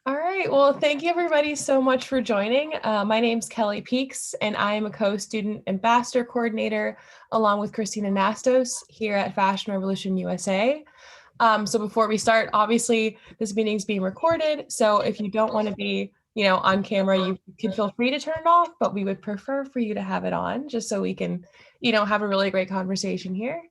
All right. Well, thank you everybody so much for joining. My name's Kelly Peaks, and I am a co-student ambassador coordinator along with Christina Nastos here at Fashion Revolution USA. So before we start, obviously this meeting is being recorded. So if you don't want to be, on camera, you can feel free to turn it off, but we would prefer for you to have it on just so we can, have a really great conversation here.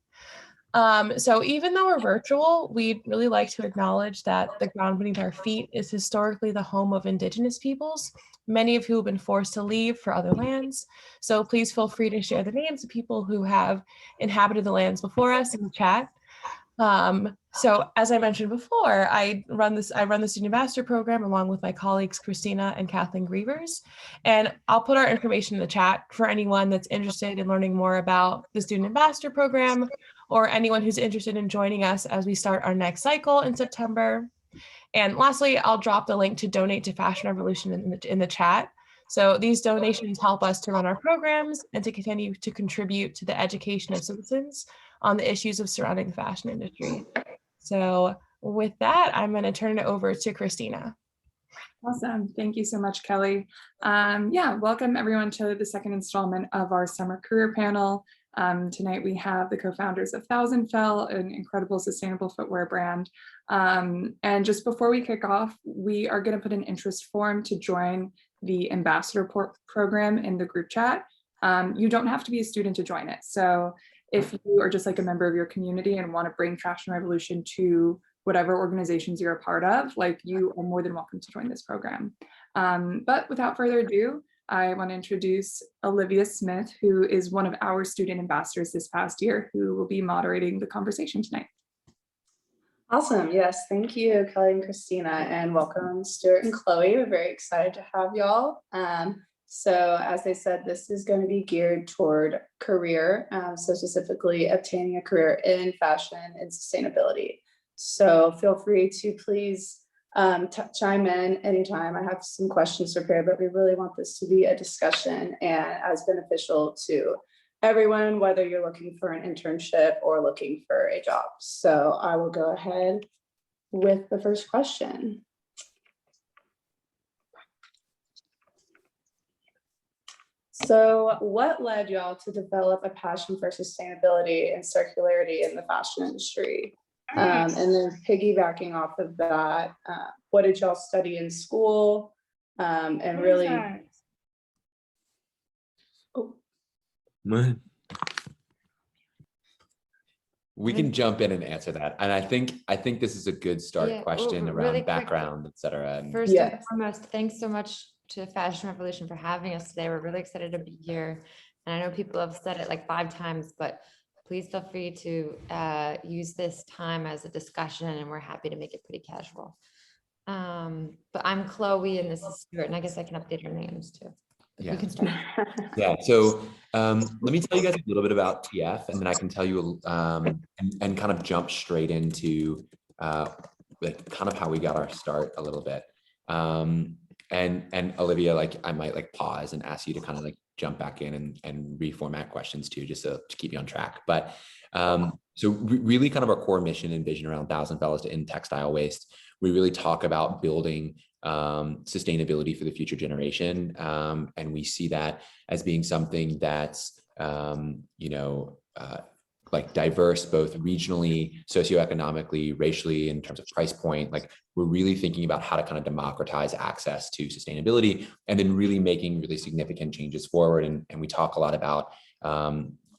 So even though we're virtual, we'd really like to acknowledge that the ground beneath our feet is historically the home of Indigenous peoples, many of who have been forced to leave for other lands. So please feel free to share the names of people who have inhabited the lands before us in the chat. So as I mentioned before, I run the Student Ambassador Program along with my colleagues, Christina and Kathleen Grievers. And I'll put our information in the chat for anyone that's interested in learning more about the Student Ambassador Program, or anyone who's interested in joining us as we start our next cycle in September. And lastly, I'll drop the link to donate to Fashion Revolution in the chat. So these donations help us to run our programs and to continue to contribute to the education of citizens on the issues of surrounding the fashion industry. So with that, I'm going to turn it over to Christina. Awesome. Thank you so much, Kelly. Welcome everyone to the second installment of our summer career panel. Tonight we have the co-founders of Thousand Fell, an incredible sustainable footwear brand. And just before we kick off, we are going to put an interest form to join the ambassador program in the group chat. You don't have to be a student to join it. So if you are just like a member of your community and want to bring Fashion Revolution to whatever organizations you're a part of, like, you are more than welcome to join this program. But without further ado, I want to introduce Olivia Smith, who is one of our student ambassadors this past year, who will be moderating the conversation tonight. Awesome. Yes, thank you, Kelly and Christina, and welcome Stuart and Chloe. We're very excited to have y'all. So as I said, this is going to be geared toward career, so specifically obtaining a career in fashion and sustainability. So feel free to please chime in anytime. I have some questions prepared, but we really want this to be a discussion and as beneficial to everyone, whether you're looking for an internship or looking for a job. So I will go ahead with the first question. So what led y'all to develop a passion for sustainability and circularity in the fashion industry? And then piggybacking off of that, what did y'all study in school? And really, we can jump in and answer that. And I think this is a good start question around really background, et cetera. First and foremost, thanks so much to Fashion Revolution for having us today. We're really excited to be here. And I know people have said it like 5 times, but please feel free to use this time as a discussion, and we're happy to make it pretty casual. But I'm Chloe and this is Stuart, and I guess I can update our names too. Yeah. We can start. Yeah. So let me tell you guys a little bit about TF, and then I can tell you and kind of jump straight into like kind of how we got our start a little bit. And Olivia, like, I might like pause and ask you to kind of like jump back in and reformat questions too, just to keep you on track. But so really kind of our core mission and vision around Thousand Fell is to end textile waste. We really talk about building sustainability for the future generation. And we see that as being something that's, like diverse, both regionally, socioeconomically, racially, in terms of price point. Like, we're really thinking about how to kind of democratize access to sustainability and then really making really significant changes forward. And we talk a lot about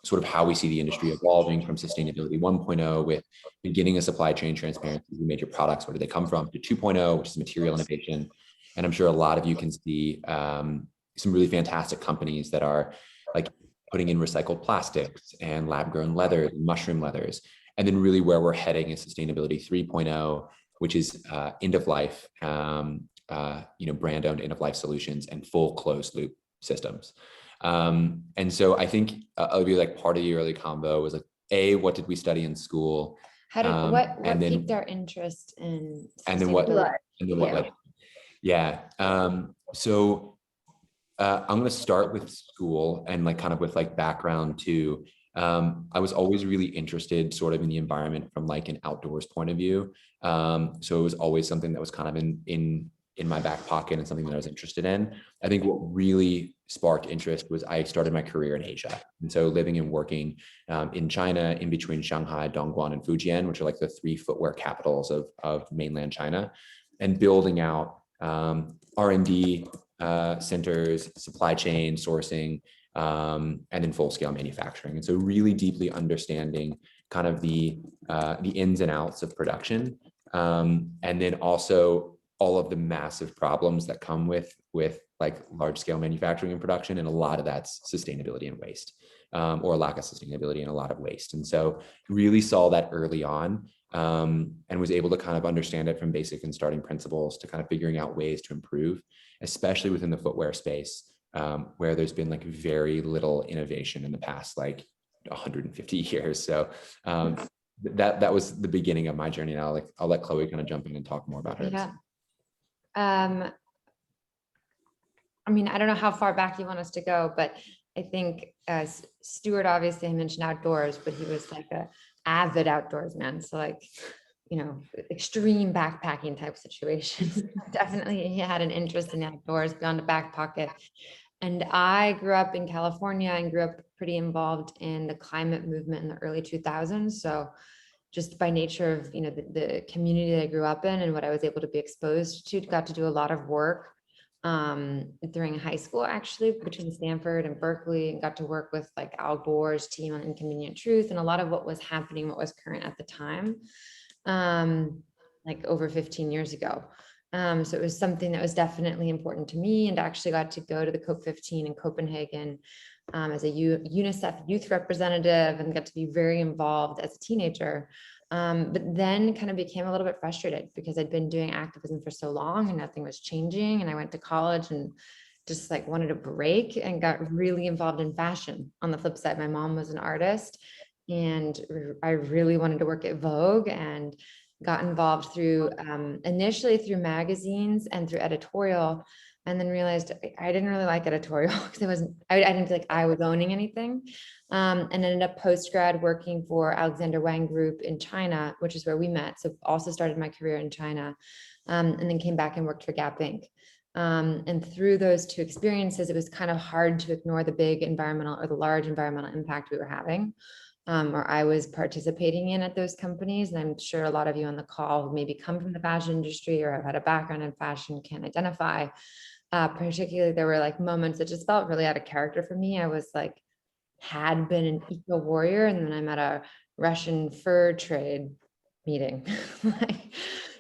sort of how we see the industry evolving from sustainability 1.0 with beginning of supply chain transparency, who made your products, where do they come from, to 2.0, which is material innovation. And I'm sure a lot of you can see some really fantastic companies that are like putting in recycled plastics and lab-grown leathers, mushroom leathers, and then really where we're heading is sustainability 3.0, which is end of life, brand-owned end of life solutions and full closed loop systems. And so I think it'll be like part of the early combo was like, what did we study in school? How did what piqued our interest in and then what led? Yeah. So I'm going to start with school and like kind of with like background to I was always really interested sort of in the environment from like an outdoors point of view. So it was always something that was kind of in my back pocket and something that I was interested in. I think what really sparked interest was I started my career in Asia. And so living and working in China, in between Shanghai, Dongguan, and Fujian, which are like the 3 footwear capitals of mainland China, and building out R&D centers, supply chain, sourcing, and then full-scale manufacturing. And so really deeply understanding kind of the ins and outs of production, and then also all of the massive problems that come with like large-scale manufacturing and production, and a lot of that's sustainability and waste, or lack of sustainability and a lot of waste. And so really saw that early on, and was able to kind of understand it from basic and starting principles to kind of figuring out ways to improve, especially within the footwear space, where there's been like very little innovation in the past like 150 years. So that was the beginning of my journey. And I'll let Chloe kind of jump in and talk more about hers. Yeah. I mean, I don't know how far back you want us to go, but I think as Stuart, obviously I mentioned outdoors, but he was like a avid outdoors man. So like, you know, extreme backpacking type situations. Definitely he had an interest in outdoors beyond a back pocket. And I grew up in California and grew up pretty involved in the climate movement in the early 2000s. So just by nature of, you know, the community that I grew up in and what I was able to be exposed to, got to do a lot of work during high school, actually, between Stanford and Berkeley, and got to work with like Al Gore's team on Inconvenient Truth and a lot of what was happening, what was current at the time, like over 15 years ago. So it was something that was definitely important to me, and actually got to go to the COP15 in Copenhagen as a UNICEF youth representative, and got to be very involved as a teenager. But then kind of became a little bit frustrated because I'd been doing activism for so long and nothing was changing. And I went to college and just like wanted a break, and got really involved in fashion. On the flip side, my mom was an artist, and I really wanted to work at Vogue, and got involved through initially through magazines and through editorial, and then realized I didn't really like editorial because I didn't feel like I was owning anything, and ended up post-grad working for Alexander Wang Group in China, which is where we met. So also started my career in China, and then came back and worked for Gap Inc. And through those 2 experiences, it was kind of hard to ignore the big environmental or the large environmental impact we were having, or I was participating in at those companies. And I'm sure a lot of you on the call who maybe come from the fashion industry or have had a background in fashion can identify. Particularly, there were like moments that just felt really out of character for me. I was like, had been an eco warrior, and then I'm at a Russian fur trade meeting, like,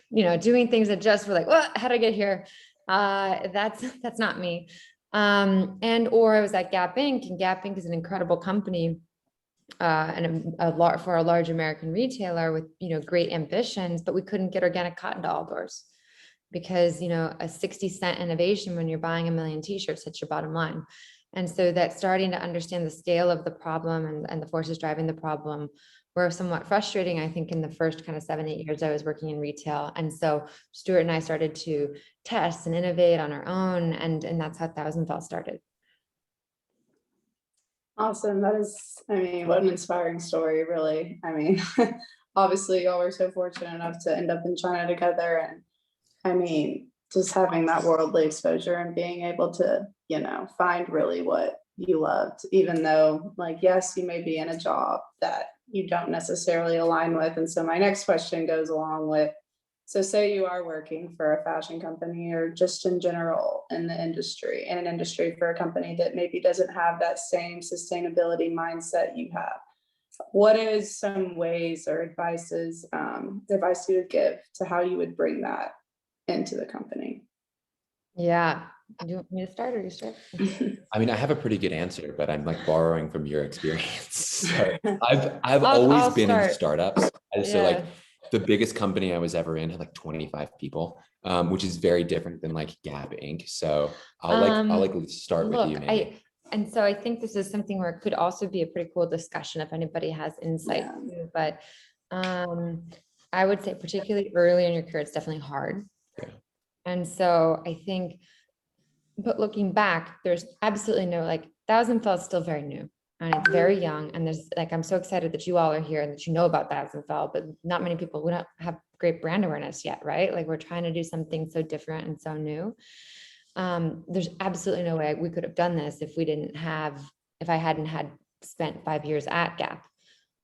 you know, doing things that just were like, what, how'd I get here? That's not me. Or I was at Gap Inc., and Gap Inc. is an incredible company, and for a large American retailer with, you know, great ambitions, but we couldn't get organic cotton to all doors because, you know, a 60-cent innovation when you're buying 1 million t-shirts hits your bottom line. And so that starting to understand the scale of the problem and the forces driving the problem were somewhat frustrating, I think, in the first kind of 7-8 years I was working in retail. And so Stuart and I started to test and innovate on our own, and that's how Thousand Fell started. Awesome. That is, I mean, what an inspiring story, really. I mean, obviously y'all were so fortunate enough to end up in China together. And I mean, just having that worldly exposure and being able to, you know, find really what you loved, even though, like, yes, you may be in a job that you don't necessarily align with. And so my next question goes along with, so say you are working for a fashion company or just in general in an industry for a company that maybe doesn't have that same sustainability mindset you have. What is some ways or advice you would give to how you would bring that into the company? Yeah. Do you want me to start or you start? I mean, I have a pretty good answer, but I'm like borrowing from your experience. So I've always been in startups. So like the biggest company I was ever in had like 25 people, which is very different than like Gap Inc. So I'll start with you maybe. And so I think this is something where it could also be a pretty cool discussion if anybody has insight. Yeah. But I would say particularly early in your career, it's definitely hard. Yeah. And so I think, but looking back, there's absolutely no, like, Thousand Fell is still very new. and it's very young. And there's like, I'm so excited that you all are here and that you know about Thousand Fell, but not many people, we don't have great brand awareness yet, right? Like we're trying to do something so different and so new. There's absolutely no way we could have done this if I hadn't had spent 5 years at Gap.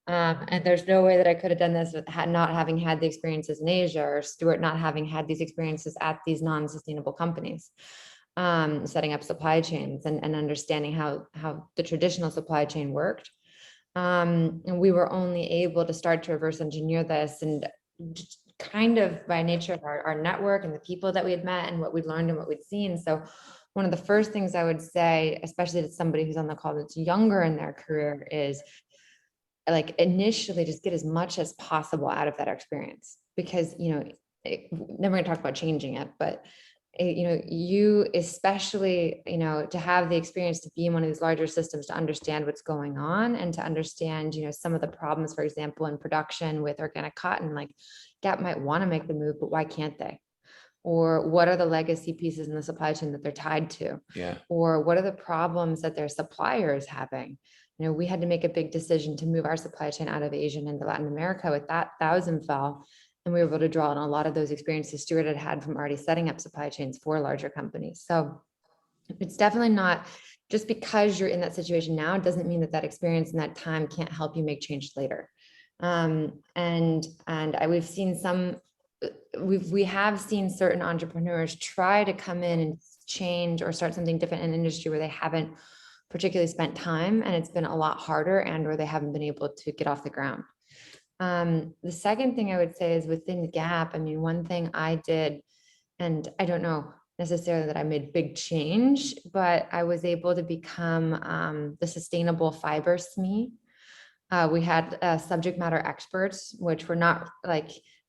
And there's no way that I could have done this with not having had the experiences in Asia, or Stuart not having had these experiences at these non-sustainable companies, setting up supply chains and understanding how the traditional supply chain worked. And we were only able to start to reverse engineer this, and kind of by nature of our network and the people that we had met and what we'd learned and what we'd seen. So one of the first things I would say, especially to somebody who's on the call that's younger in their career, is like initially just get as much as possible out of that experience, because, then we're going to talk about changing it, but you especially, to have the experience to be in one of these larger systems, to understand what's going on and to understand, some of the problems, for example, in production with organic cotton, like Gap might want to make the move, but why can't they? Or what are the legacy pieces in the supply chain that they're tied to? Yeah. Or what are the problems that their suppliers having? We had to make a big decision to move our supply chain out of Asia and into Latin America with that Thousand Fell. And we were able to draw on a lot of those experiences Stuart had from already setting up supply chains for larger companies. So it's definitely not just because you're in that situation now, doesn't mean that experience and that time can't help you make change later. We have seen certain entrepreneurs try to come in and change or start something different in an industry where they haven't particularly spent time, and it's been a lot harder, and or they haven't been able to get off the ground. The second thing I would say is within Gap, one thing I did, and I don't know necessarily that I made big change, but I was able to become the sustainable fiber SME. We had subject matter experts, which were not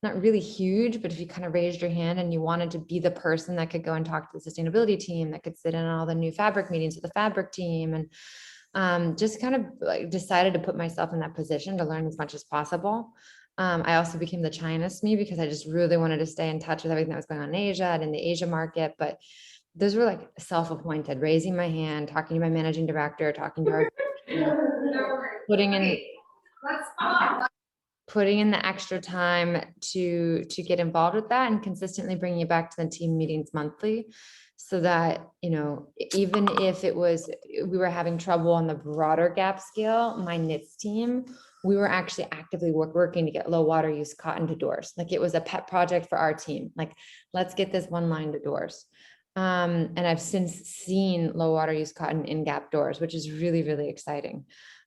really huge, but if you kind of raised your hand and you wanted to be the person that could go and talk to the sustainability team, that could sit in on all the new fabric meetings with the fabric team, and just kind of decided to put myself in that position to learn as much as possible. I also became the China SME because I just really wanted to stay in touch with everything that was going on in Asia and in the Asia market. But those were like self-appointed, raising my hand, talking to my managing director, talking to our putting in the extra time to get involved with that, and consistently bringing it back to the team meetings monthly, so that, even if we were having trouble on the broader Gap scale, my knits team, we were actually actively working to get low water use cotton to doors. Like it was a pet project for our team. Like, let's get this one line to doors. And I've since seen low water use cotton in Gap doors, which is really, really exciting.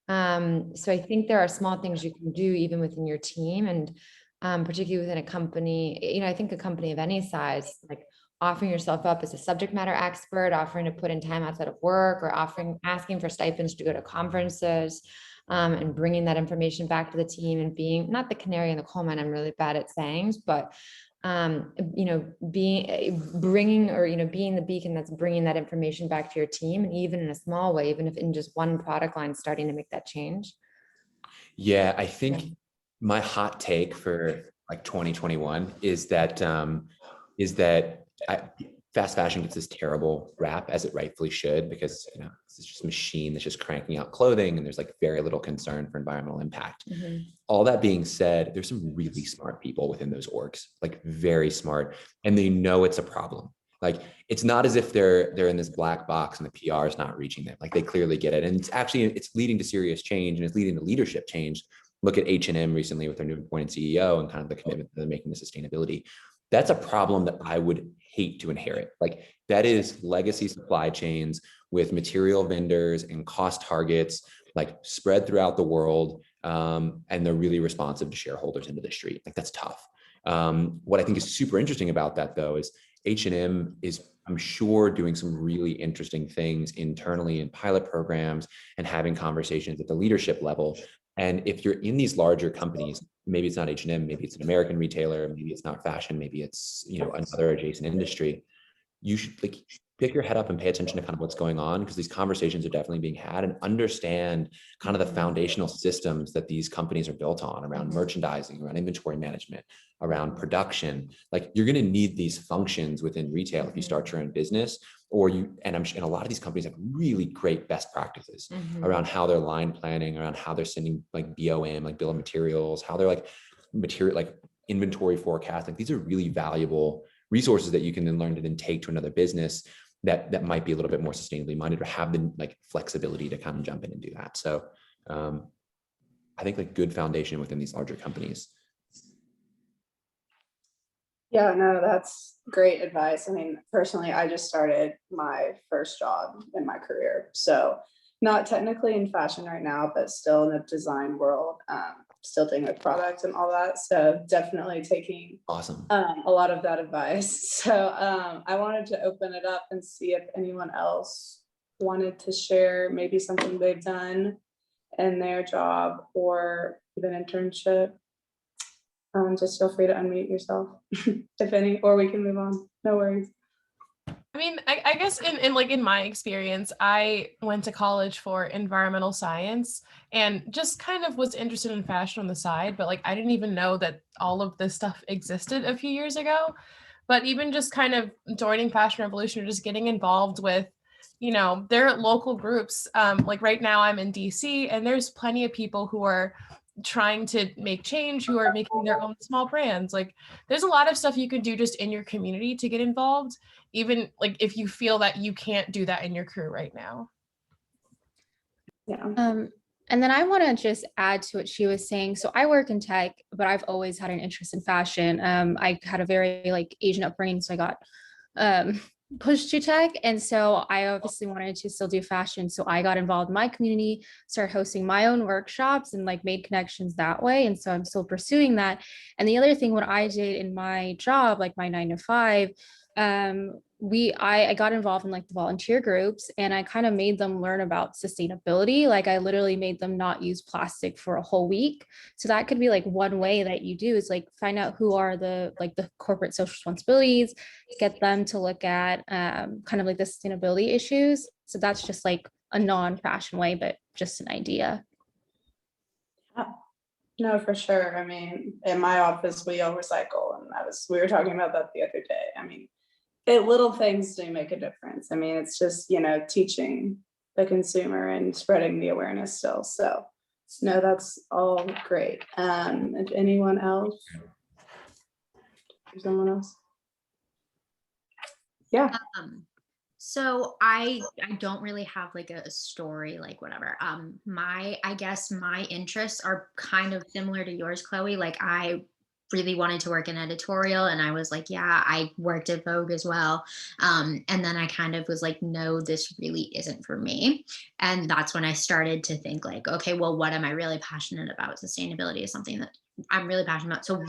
So I think there are small things you can do even within your team, and particularly within a company. I think a company of any size, like offering yourself up as a subject matter expert, offering to put in time outside of work, or asking for stipends to go to conferences, and bringing that information back to the team, and being not the canary in the coal mine. I'm really bad at sayings, but being the beacon that's bringing that information back to your team, and even in a small way, even if in just one product line, starting to make that change. Yeah, I think my hot take for like 2021 is that fast fashion gets this terrible rap, as it rightfully should, because it's just a machine that's just cranking out clothing, and there's like very little concern for environmental impact. Mm-hmm. All that being said, there's some really smart people within those orgs, like very smart, and they know it's a problem. Like, it's not as if they're in this black box and the PR is not reaching them. Like, they clearly get it, and it's leading to serious change, and it's leading to leadership change. Look at H&M recently with their new appointed CEO and kind of the commitment that they're making to sustainability. That's a problem that I would hate to inherit. Like, that is legacy supply chains with material vendors and cost targets like spread throughout the world, and they're really responsive to shareholders into the street. Like, that's tough. What I think is super interesting about that, though, is H&M is, I'm sure, doing some really interesting things internally in pilot programs and having conversations at the leadership level. And if you're in these larger companies, maybe it's not H&M, maybe it's an American retailer, maybe it's not fashion, maybe it's another adjacent industry. you should like pick your head up and pay attention to kind of what's going on, because these conversations are definitely being had, and understand kind of the foundational systems that these companies are built on around merchandising, around inventory management, around production. Like you're going to need these functions within retail if you start your own business, or and a lot of these companies have really great best practices around how they're line planning, around how they're sending like BOM, like bill of materials, how they're like inventory forecast. Like these are really valuable resources that you can then learn to then take to another business that might be a little bit more sustainably minded, or have the like flexibility to kind of jump in and do that. So I think like good foundation within these larger companies. Yeah, no, that's great advice. I mean, personally, I just started my first job in my career. So not technically in fashion right now, but still in the design world, still doing like product and all that. So definitely taking Awesome. A lot of that advice. So I wanted to open it up and see if anyone else wanted to share maybe something they've done in their job or even internship. Just feel free to unmute yourself if any, or we can move on. No worries. I mean, I guess in my experience, I went to college for environmental science and just kind of was interested in fashion on the side, but like I didn't even know that all of this stuff existed a few years ago. But even just kind of joining Fashion Revolution or just getting involved with, their local groups. Like right now I'm in DC, and there's plenty of people who are trying to make change, who are making their own small brands. Like there's a lot of stuff you can do just in your community to get involved, even like if you feel that you can't do that in your career right now. Yeah. And then I want to just add to what she was saying. So I work in tech, but I've always had an interest in fashion. I had a very like Asian upbringing, so I got pushed to tech. And so I obviously wanted to still do fashion. So I got involved in my community, started hosting my own workshops, and like made connections that way. And so I'm still pursuing that. And the other thing, what I did in my job, like my 9 to 5, I got involved in like the volunteer groups, and I kind of made them learn about sustainability. Like I literally made them not use plastic for a whole week. So that could be like one way that you do is like find out who are the corporate social responsibilities, get them to look at kind of like the sustainability issues. So that's just like a non-fashion way, but just an idea. No, for sure. I mean, in my office, we all recycle, and we were talking about that the other day. I mean, little things do make a difference. I mean, it's just, teaching the consumer and spreading the awareness still. So no, that's all great. If anyone else, someone else. Yeah. So I don't really have like a story, like whatever. I guess my interests are kind of similar to yours, Chloe. Like I really wanted to work in editorial, and I was like, yeah, I worked at Vogue as well. And then I kind of was like, no, this really isn't for me. And that's when I started to think like, okay, well, what am I really passionate about? Sustainability is something that I'm really passionate about. So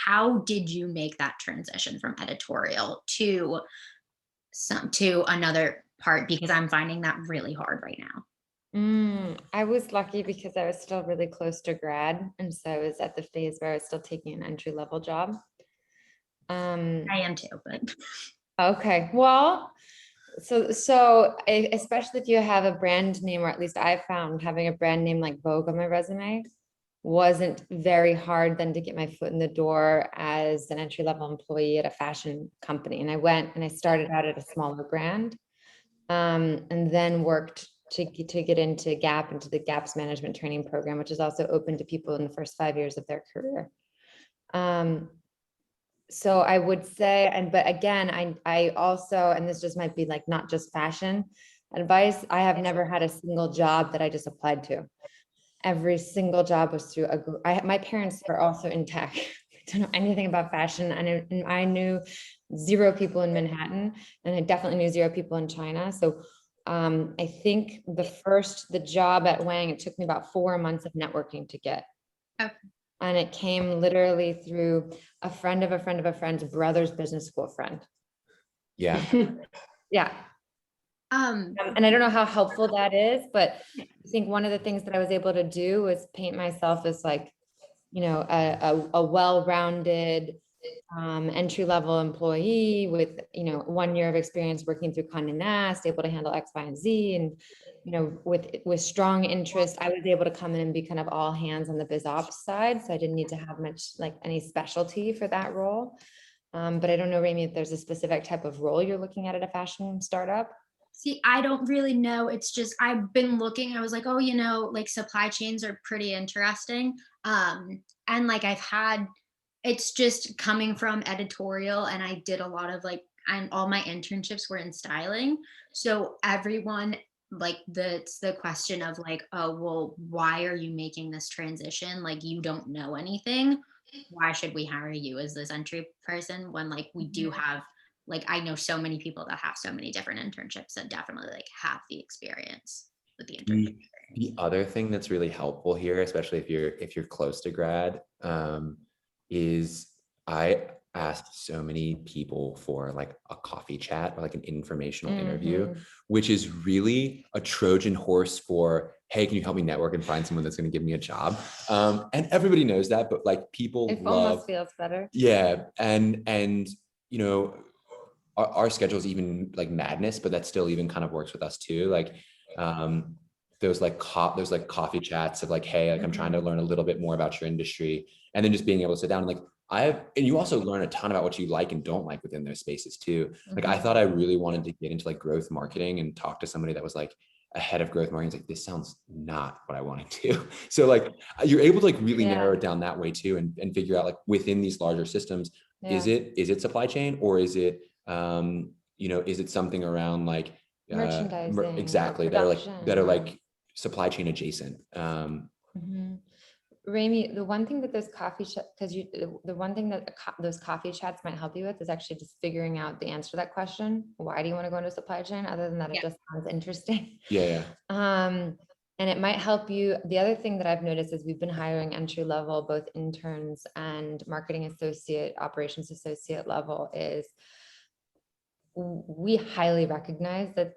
how did you make that transition from editorial to another part? Because I'm finding that really hard right now. I was lucky because I was still really close to grad. And so I was at the phase where I was still taking an entry-level job. I am too, but. Okay. Well, so especially if you have a brand name, or at least I found having a brand name like Vogue on my resume wasn't very hard then to get my foot in the door as an entry-level employee at a fashion company. And I went and I started out at a smaller brand, and then worked to get into Gap, into the Gap's management training program, which is also open to people in the first 5 years of their career. So I would say, but again, I also, and this just might be like not just fashion advice, I have never had a single job that I just applied to. Every single job was through my parents are also in tech. I don't know anything about fashion. And I knew 0 people in Manhattan, and I definitely knew 0 people in China. So I think the job at Wang, it took me about 4 months of networking to get. Okay. And it came literally through a friend of a friend of a friend's brother's business school friend. Yeah. Yeah. And I don't know how helpful that is, but I think one of the things that I was able to do was paint myself as like, a well-rounded, entry-level employee with, 1 year of experience working through Condé Nast, able to handle X, Y, and Z. And, with strong interest, I was able to come in and be kind of all hands on the biz ops side. So I didn't need to have much like any specialty for that role. But I don't know, Rami, if there's a specific type of role you're looking at a fashion startup. See, I don't really know. It's just, I've been looking, I was like, oh, like supply chains are pretty interesting. And like it's just coming from editorial, and I did a lot of like, and all my internships were in styling. So everyone, like the question of like, oh, well, why are you making this transition? Like, you don't know anything. Why should we hire you as this entry person when like we do have, like, I know so many people that have so many different internships that definitely like have the experience with the internship. The other thing that's really helpful here, especially if you're close to grad, is I asked so many people for like a coffee chat or like an informational interview, which is really a Trojan horse for, hey, can you help me network and find someone that's going to give me a job? And everybody knows that, but like people It love, almost feels better. yeah. And our schedule is even like madness, but that still even kind of works with us too. Like, those coffee chats of like, hey, like I'm trying to learn a little bit more about your industry, and then just being able to sit down and like, and you also learn a ton about what you like and don't like within those spaces too. Like I thought I really wanted to get into like growth marketing and talk to somebody that was like a head of growth marketing. It's like, this sounds not what I want to do. So like you're able to like really narrow it down that way too, and figure out like within these larger systems, is it supply chain, or is it, is it something around like merchandising, exactly, that are like supply chain adjacent. Rami, the one thing that those coffee the one thing that those coffee chats might help you with is actually just figuring out the answer to that question. Why do you want to go into supply chain? Other than that, it just sounds interesting. Yeah. And it might help you. The other thing that I've noticed is we've been hiring entry level, both interns and marketing associate, operations associate level, is we highly recognize that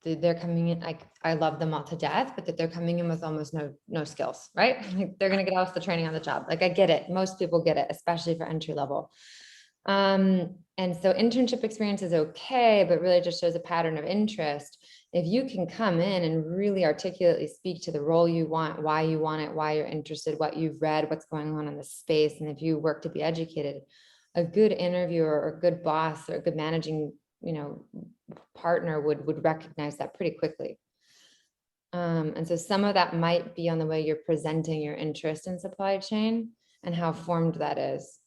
they're coming in, like, I love them all to death, but that they're coming in with almost no skills, right? Like they're going to get off the training on the job. Like I get it. Most people get it, especially for entry level. And so internship experience is okay, but really just shows a pattern of interest. If you can come in and really articulately speak to the role you want, why you want it, why you're interested, what you've read, what's going on in the space. And if you work to be educated, a good interviewer or a good boss or a good managing partner would recognize that pretty quickly. And so some of that might be on the way you're presenting your interest in supply chain and how formed that is.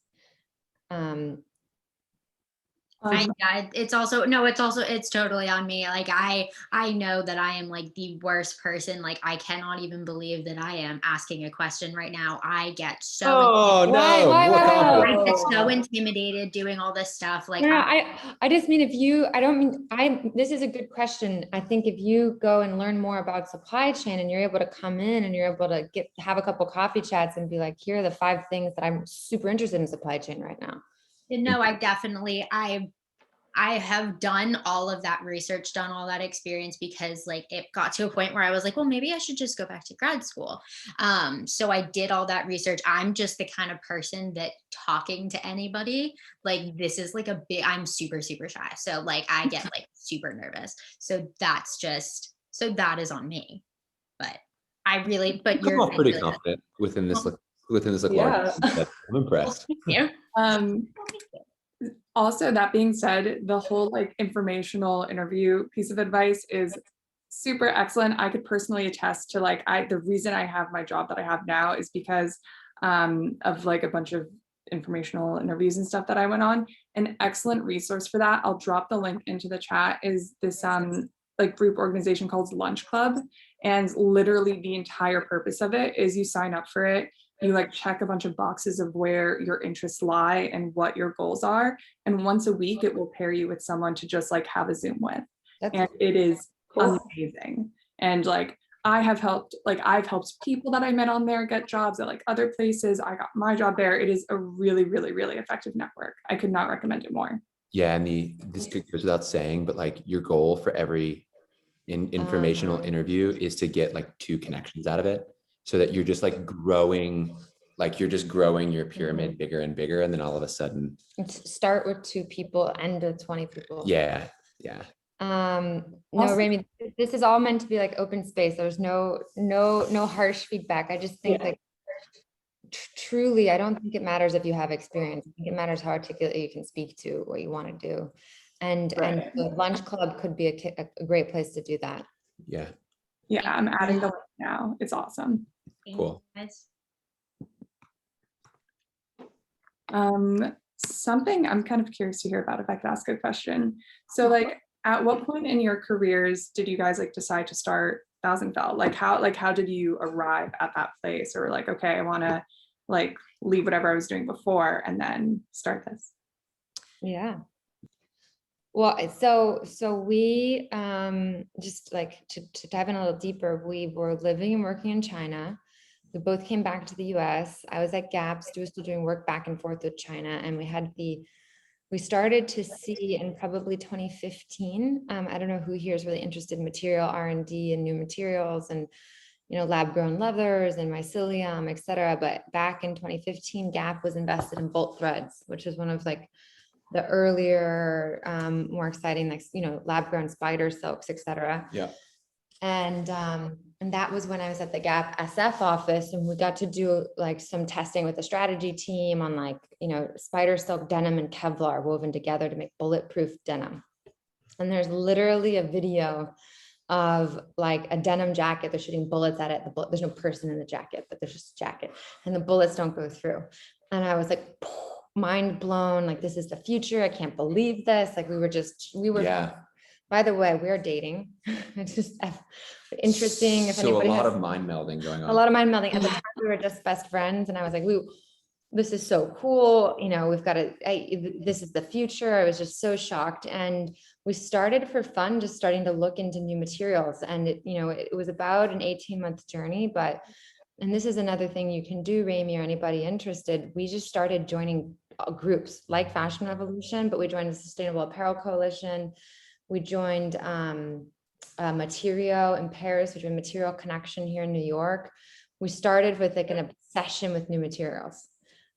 It's totally on me. Like I know that I am like the worst person. Like I cannot even believe that I am asking a question right now. I get so I get so intimidated doing all this stuff. Like I just mean this is a good question. I think if you go and learn more about supply chain and you're able to come in and you're able to have a couple coffee chats and be like, here are the 5 things that I'm super interested in supply chain right now. No, I have done all of that research, done all that experience, because like it got to a point where I was like, well, maybe I should just go back to grad school. So I did all that research. I'm just the kind of person that talking to anybody, like this is like I'm super, super shy. So like I get like super nervous. So that is on me. But you're all pretty confident within this large. I'm impressed. Yeah. Also, that being said, the whole like informational interview piece of advice is super excellent. I could personally attest to like the reason I have my job that I have now is because of like a bunch of informational interviews and stuff that I went on. An excellent resource for that, I'll drop the link into the chat, is this like group organization called Lunch Club. And literally the entire purpose of it is you sign up for it. You like check a bunch of boxes of where your interests lie and what your goals are. And once a week, it will pair you with someone to just like have a Zoom with. And it is amazing. And like, I've helped people that I met on there get jobs at like other places. I got my job there. It is a really, really, really effective network. I could not recommend it more. Yeah. And this goes without saying, but like your goal for every informational interview is to get like 2 connections out of it, so that you're just like growing like you're just growing your pyramid bigger and bigger, and then all of a sudden Start with 2 people, end with 20 people. yeah. No, Also- Rami, this is all meant to be like open space. There's no harsh feedback. I just think like truly, I don't think it matters if you have experience. I think it matters how articulately you can speak to what you want to do. And the lunch club could be a great place to do that. Yeah. Yeah, I'm adding the link now. It's awesome. Cool. Something I'm kind of curious to hear about, if I could ask a question. So like, at what point in your careers did you guys like decide to start Thousand Fell? Like how did you arrive at that place? Or like, okay, I want to like leave whatever I was doing before and then start this? Yeah. Well, so we just like to dive in a little deeper, we were living and working in China. We both came back to the US. I was at Gap, Stu was still doing work back and forth with China. And we started to see in probably 2015, I don't know who here is really interested in material R&D and new materials and, you know, lab grown leathers and mycelium, et cetera. But back in 2015, Gap was invested in Bolt Threads, which is one of like the earlier, more exciting, like, you know, lab grown spider silks, et cetera. Yeah. And that was when I was at the Gap SF office, and we got to do like some testing with the strategy team on like, you know, spider silk denim and Kevlar woven together to make bulletproof denim. And there's literally a video of like a denim jacket. They're shooting bullets at it. There's no person in the jacket, but there's just a jacket, and the bullets don't go through. And I was like, mind blown. Like, this is the future. I can't believe this. Like we were. Yeah. By the way, we are dating. It's just interesting. If So anybody a lot has, of mind melding going on. a lot of mind melding. At the time, we were just best friends, and I was like, this is so cool. You know, we've got this is the future. I was just so shocked. And we started for fun, just starting to look into new materials. And it was about an 18-month journey, and this is another thing you can do, Rami, or anybody interested. We just started joining groups like Fashion Revolution, but we joined the Sustainable Apparel Coalition. We joined Material in Paris, we joined Material Connection here in New York. We started with like an obsession with new materials.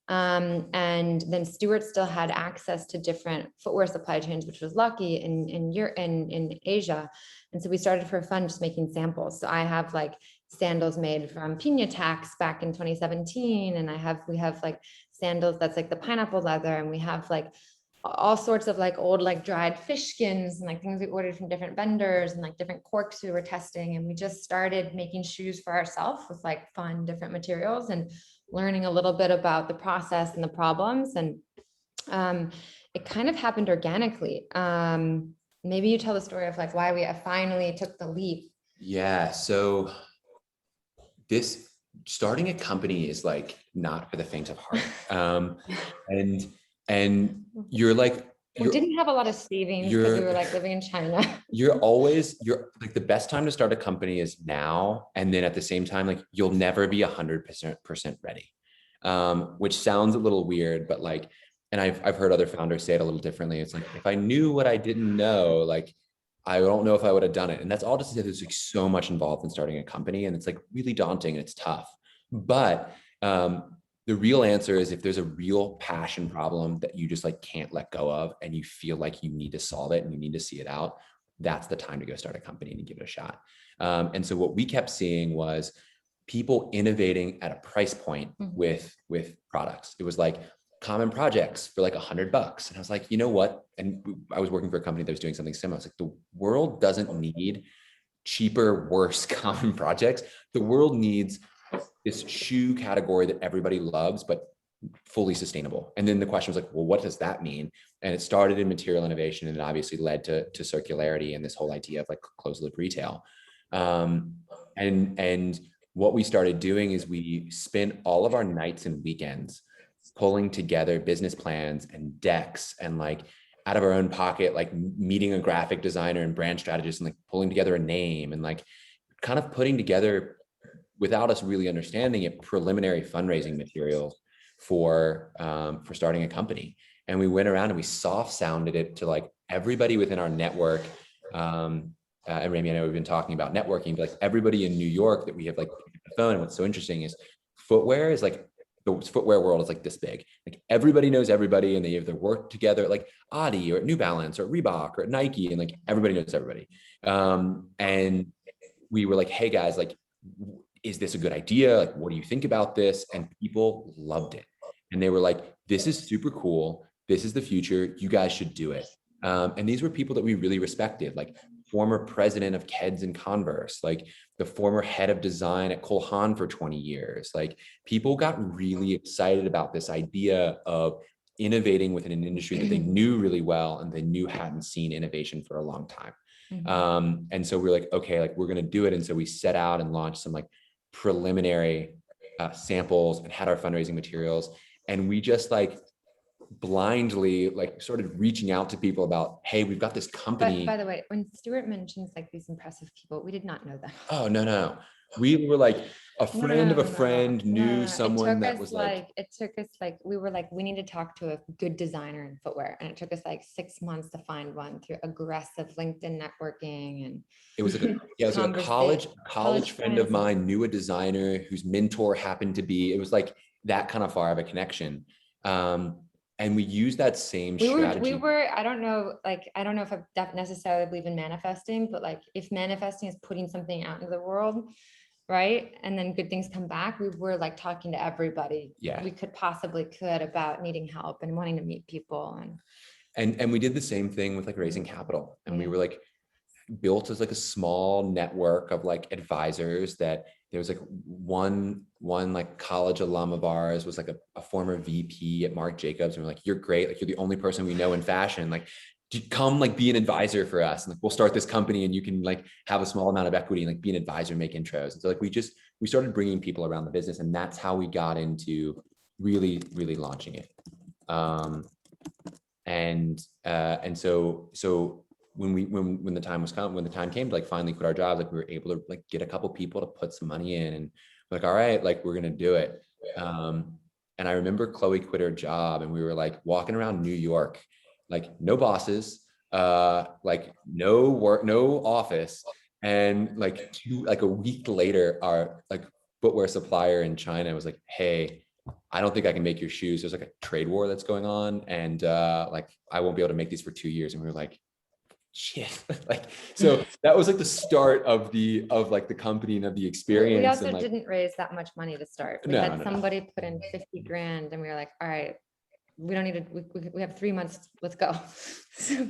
And then Stuart still had access to different footwear supply chains, which was lucky in Asia. And so we started for fun, just making samples. So I have like sandals made from Pina Tax back in 2017. And we have like sandals that's like the pineapple leather. And we have like all sorts of like old, like dried fish skins and like things we ordered from different vendors and like different corks we were testing. And we just started making shoes for ourselves with like fun, different materials and learning a little bit about the process and the problems. And it kind of happened organically. Maybe you tell the story of like why we finally took the leap. Yeah. So starting a company is like not for the faint of heart. And you're like, we didn't have a lot of savings because we were like living in China. You're like, the best time to start a company is now. And then at the same time, like you'll never be 100% ready. Which sounds a little weird, but like, and I've heard other founders say it a little differently. It's like, if I knew what I didn't know, like, I don't know if I would have done it. And that's all just to say there's like so much involved in starting a company, and it's like really daunting and it's tough. But the real answer is if there's a real passion problem that you just like can't let go of and you feel like you need to solve it and you need to see it out, that's the time to go start a company and give it a shot. And so what we kept seeing was people innovating at a price point with products. It was like common projects for like $100. And I was like, you know what? And I was working for a company that was doing something similar. I was like, the world doesn't need cheaper, worse common projects. The world needs this shoe category that everybody loves, but fully sustainable. And then the question was like, well, what does that mean? And it started in material innovation, and it obviously led to circularity and this whole idea of like closed loop retail. And what we started doing is we spent all of our nights and weekends pulling together business plans and decks and like out of our own pocket, like meeting a graphic designer and brand strategist and like pulling together a name and like kind of putting together, without us really understanding it, preliminary fundraising material for starting a company. And we went around and we soft sounded it to like everybody within our network. And Rami, I know we've been talking about networking, but like everybody in New York that we have like the phone. And what's so interesting is footwear is like the footwear world is like this big. Like everybody knows everybody, and they either work together at like Adi or at New Balance or Reebok or at Nike, and like everybody knows everybody. And we were like, hey guys, like, is this a good idea? Like, what do you think about this? And people loved it. And they were like, this is super cool. This is the future. You guys should do it. And these were people that we really respected, like former president of Keds and Converse, like the former head of design at Cole Haan for 20 years. Like people got really excited about this idea of innovating within an industry that they knew really well and they knew hadn't seen innovation for a long time. And so we're like, okay, like we're going to do it. And so we set out and launched some like preliminary samples and had our fundraising materials. And we just like blindly like started reaching out to people about, hey, we've got this company. By the way, when Stuart mentions like these impressive people, we did not know that. Oh, no. We were like a friend of a friend knew someone that was like, it took us like, we were like, we need to talk to a good designer in footwear. And it took us like 6 months to find one through aggressive LinkedIn networking. And it was like a college friend of mine knew a designer whose mentor happened to be, it was like that kind of far of a connection. And we used that same strategy. I don't know if I necessarily believe in manifesting, but like if manifesting is putting something out into the world, right? And then good things come back. We were like talking to everybody we could about needing help and wanting to meet people. And we did the same thing with like raising capital. And we were like built as like a small network of like advisors that there was like one like college alum of ours was like a former VP at Marc Jacobs. And we're like, you're great. Like you're the only person we know in fashion. Like come like be an advisor for us. And like, we'll start this company and you can like have a small amount of equity and like be an advisor and make intros. And so like, we started bringing people around the business, and that's how we got into really, really launching it. And so when the time came to like finally quit our jobs, like we were able to like get a couple people to put some money in, and like, all right, like we're going to do it. And I remember Chloe quit her job and we were like walking around New York, like no bosses, like no work, no office. And like a week later, our like footwear supplier in China was like, hey, I don't think I can make your shoes. There's like a trade war that's going on. And like, I won't be able to make these for 2 years. And we were like, shit. Like, so that was like the start of the company and of the experience. We also and like, didn't raise that much money to start. We had somebody put in 50 grand and we were like, all right, we don't need to, we have 3 months, let's go. So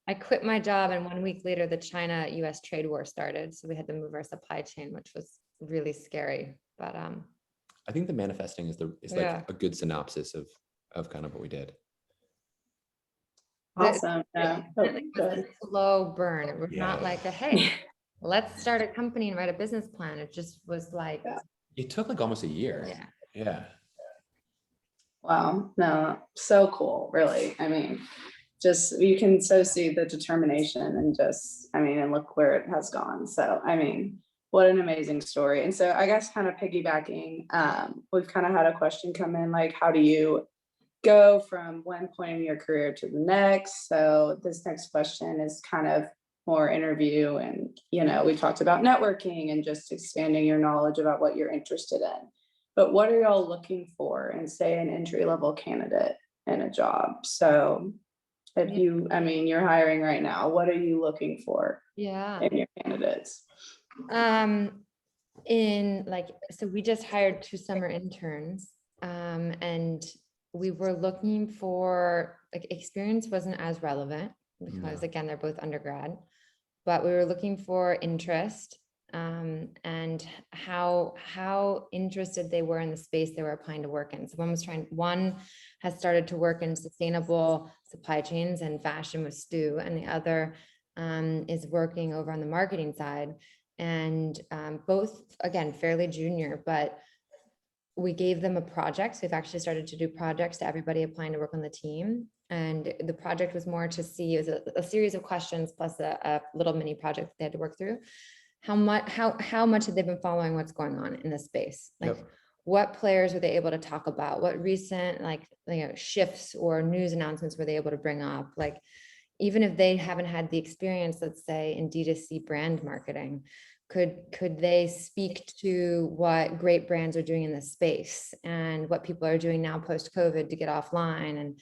I quit my job, and 1 week later, the China-US trade war started. So we had to move our supply chain, which was really scary. But I think the manifesting is like a good synopsis of kind of what we did. Awesome. Yeah. It was a slow burn. It was not like hey, let's start a company and write a business plan. It just was like, it took like almost a year. Yeah. Wow. No, so cool. Really. I mean, just, you can so see the determination and just, I mean, and look where it has gone. So, I mean, what an amazing story. And so I guess kind of piggybacking, we've kind of had a question come in, like, how do you go from one point in your career to the next? So this next question is kind of more interview, and we talked about networking and just expanding your knowledge about what you're interested in. But what are y'all looking for in, say, an entry-level candidate in a job? So if you're hiring right now, what are you looking for in your candidates? So we just hired 2 summer interns, and we were looking for, like, experience wasn't as relevant because again, they're both undergrad, but we were looking for interest, and how interested they were in the space they were applying to work in. So one has started to work in sustainable supply chains and fashion with Stu, and the other is working over on the marketing side. And both, again, fairly junior, but we gave them a project. So we've actually started to do projects to everybody applying to work on the team. And the project was more to see, it was a series of questions plus a little mini project they had to work through. How much have they been following what's going on in the space? Like, what players were they able to talk about? What recent shifts or news announcements were they able to bring up? Like, even if they haven't had the experience, let's say in D2C brand marketing, could they speak to what great brands are doing in this space and what people are doing now post-COVID to get offline? And,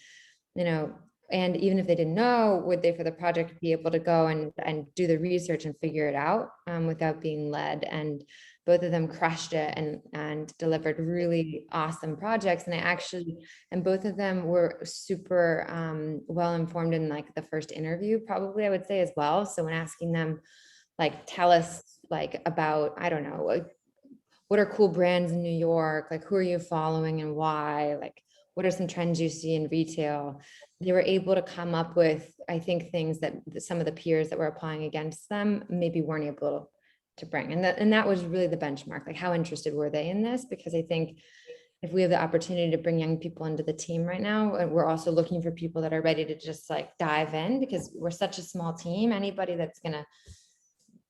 you know, and even if they didn't know, would they for the project be able to go and do the research and figure it out without being led? And both of them crushed it and delivered really awesome projects. And both of them were super well informed in like the first interview, probably I would say as well. So when asking them, like, tell us like about, I don't know, what are cool brands in New York? Like, who are you following and why? Like, what are some trends you see in retail? They were able to come up with, I think, things that some of the peers that were applying against them maybe weren't able to bring. And that was really the benchmark. Like, how interested were they in this? Because I think if we have the opportunity to bring young people into the team right now, and we're also looking for people that are ready to just like dive in, because we're such a small team. Anybody that's gonna,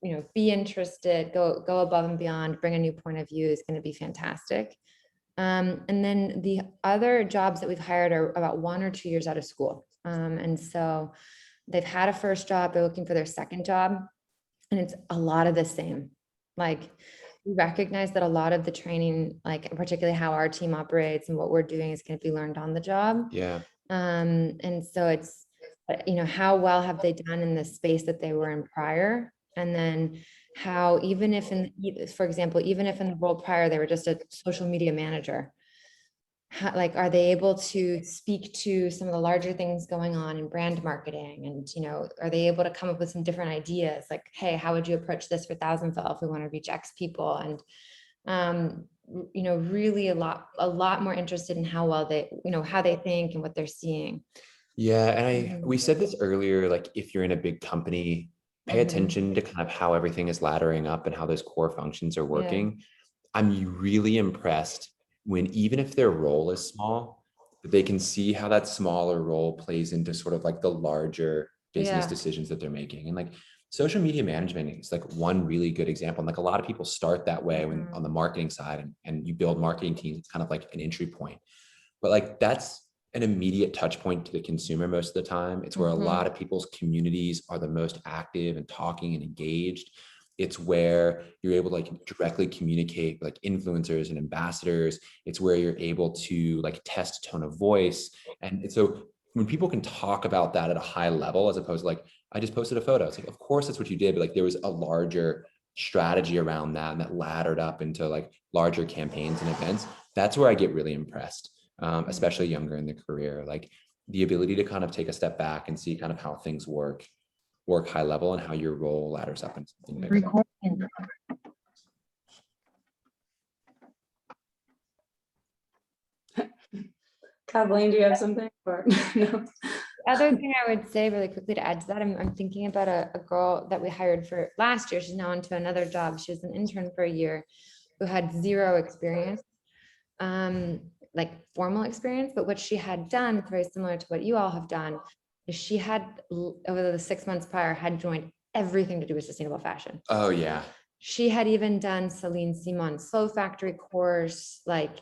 you know, be interested, go above and beyond, bring a new point of view is going to be fantastic. And then the other jobs that we've hired are about 1 or 2 years out of school. And so they've had a first job, they're looking for their second job, and it's a lot of the same. Like, we recognize that a lot of the training, like particularly how our team operates and what we're doing, is going to be learned on the job. Yeah. And so it's, you know, how well have they done in the space that they were in prior? And then how, even if for example, even if in the role prior, they were just a social media manager, how, like, are they able to speak to some of the larger things going on in brand marketing? And, you know, are they able to come up with some different ideas? Like, hey, how would you approach this for Thousand Fell if we want to reach X people? And, you know, really a lot more interested in how well they, you know, how they think and what they're seeing. Yeah. And we said this earlier, like, if you're in a big company, pay attention to kind of how everything is laddering up and how those core functions are working. I'm really impressed when, even if their role is small, they can see how that smaller role plays into sort of like the larger business decisions that they're making. And like, social media management is like one really good example. And like, a lot of people start that way when on the marketing side, and you build marketing teams, it's kind of like an entry point. But like, that's an immediate touch point to the consumer most of the time. It's where a lot of people's communities are the most active and talking and engaged. It's where you're able to like directly communicate with like influencers and ambassadors. It's where you're able to like test tone of voice. And so when people can talk about that at a high level, as opposed to like, I just posted a photo, it's like, of course that's what you did, but like, there was a larger strategy around that, and that laddered up into like larger campaigns and events. That's where I get really impressed. Especially younger in the career, like the ability to kind of take a step back and see kind of how things work high level, and how your role ladders up into something bigger. Kathleen, do you have something? Or no? Other thing I would say really quickly to add to that, I'm thinking about a girl that we hired for last year. She's now into another job. She was an intern for a year who had zero experience. Like formal experience, but what she had done, very similar to what you all have done, is she had, over the 6 months prior, had joined everything to do with sustainable fashion. Oh yeah. She had even done Celine Simon's Slow Factory course. Like,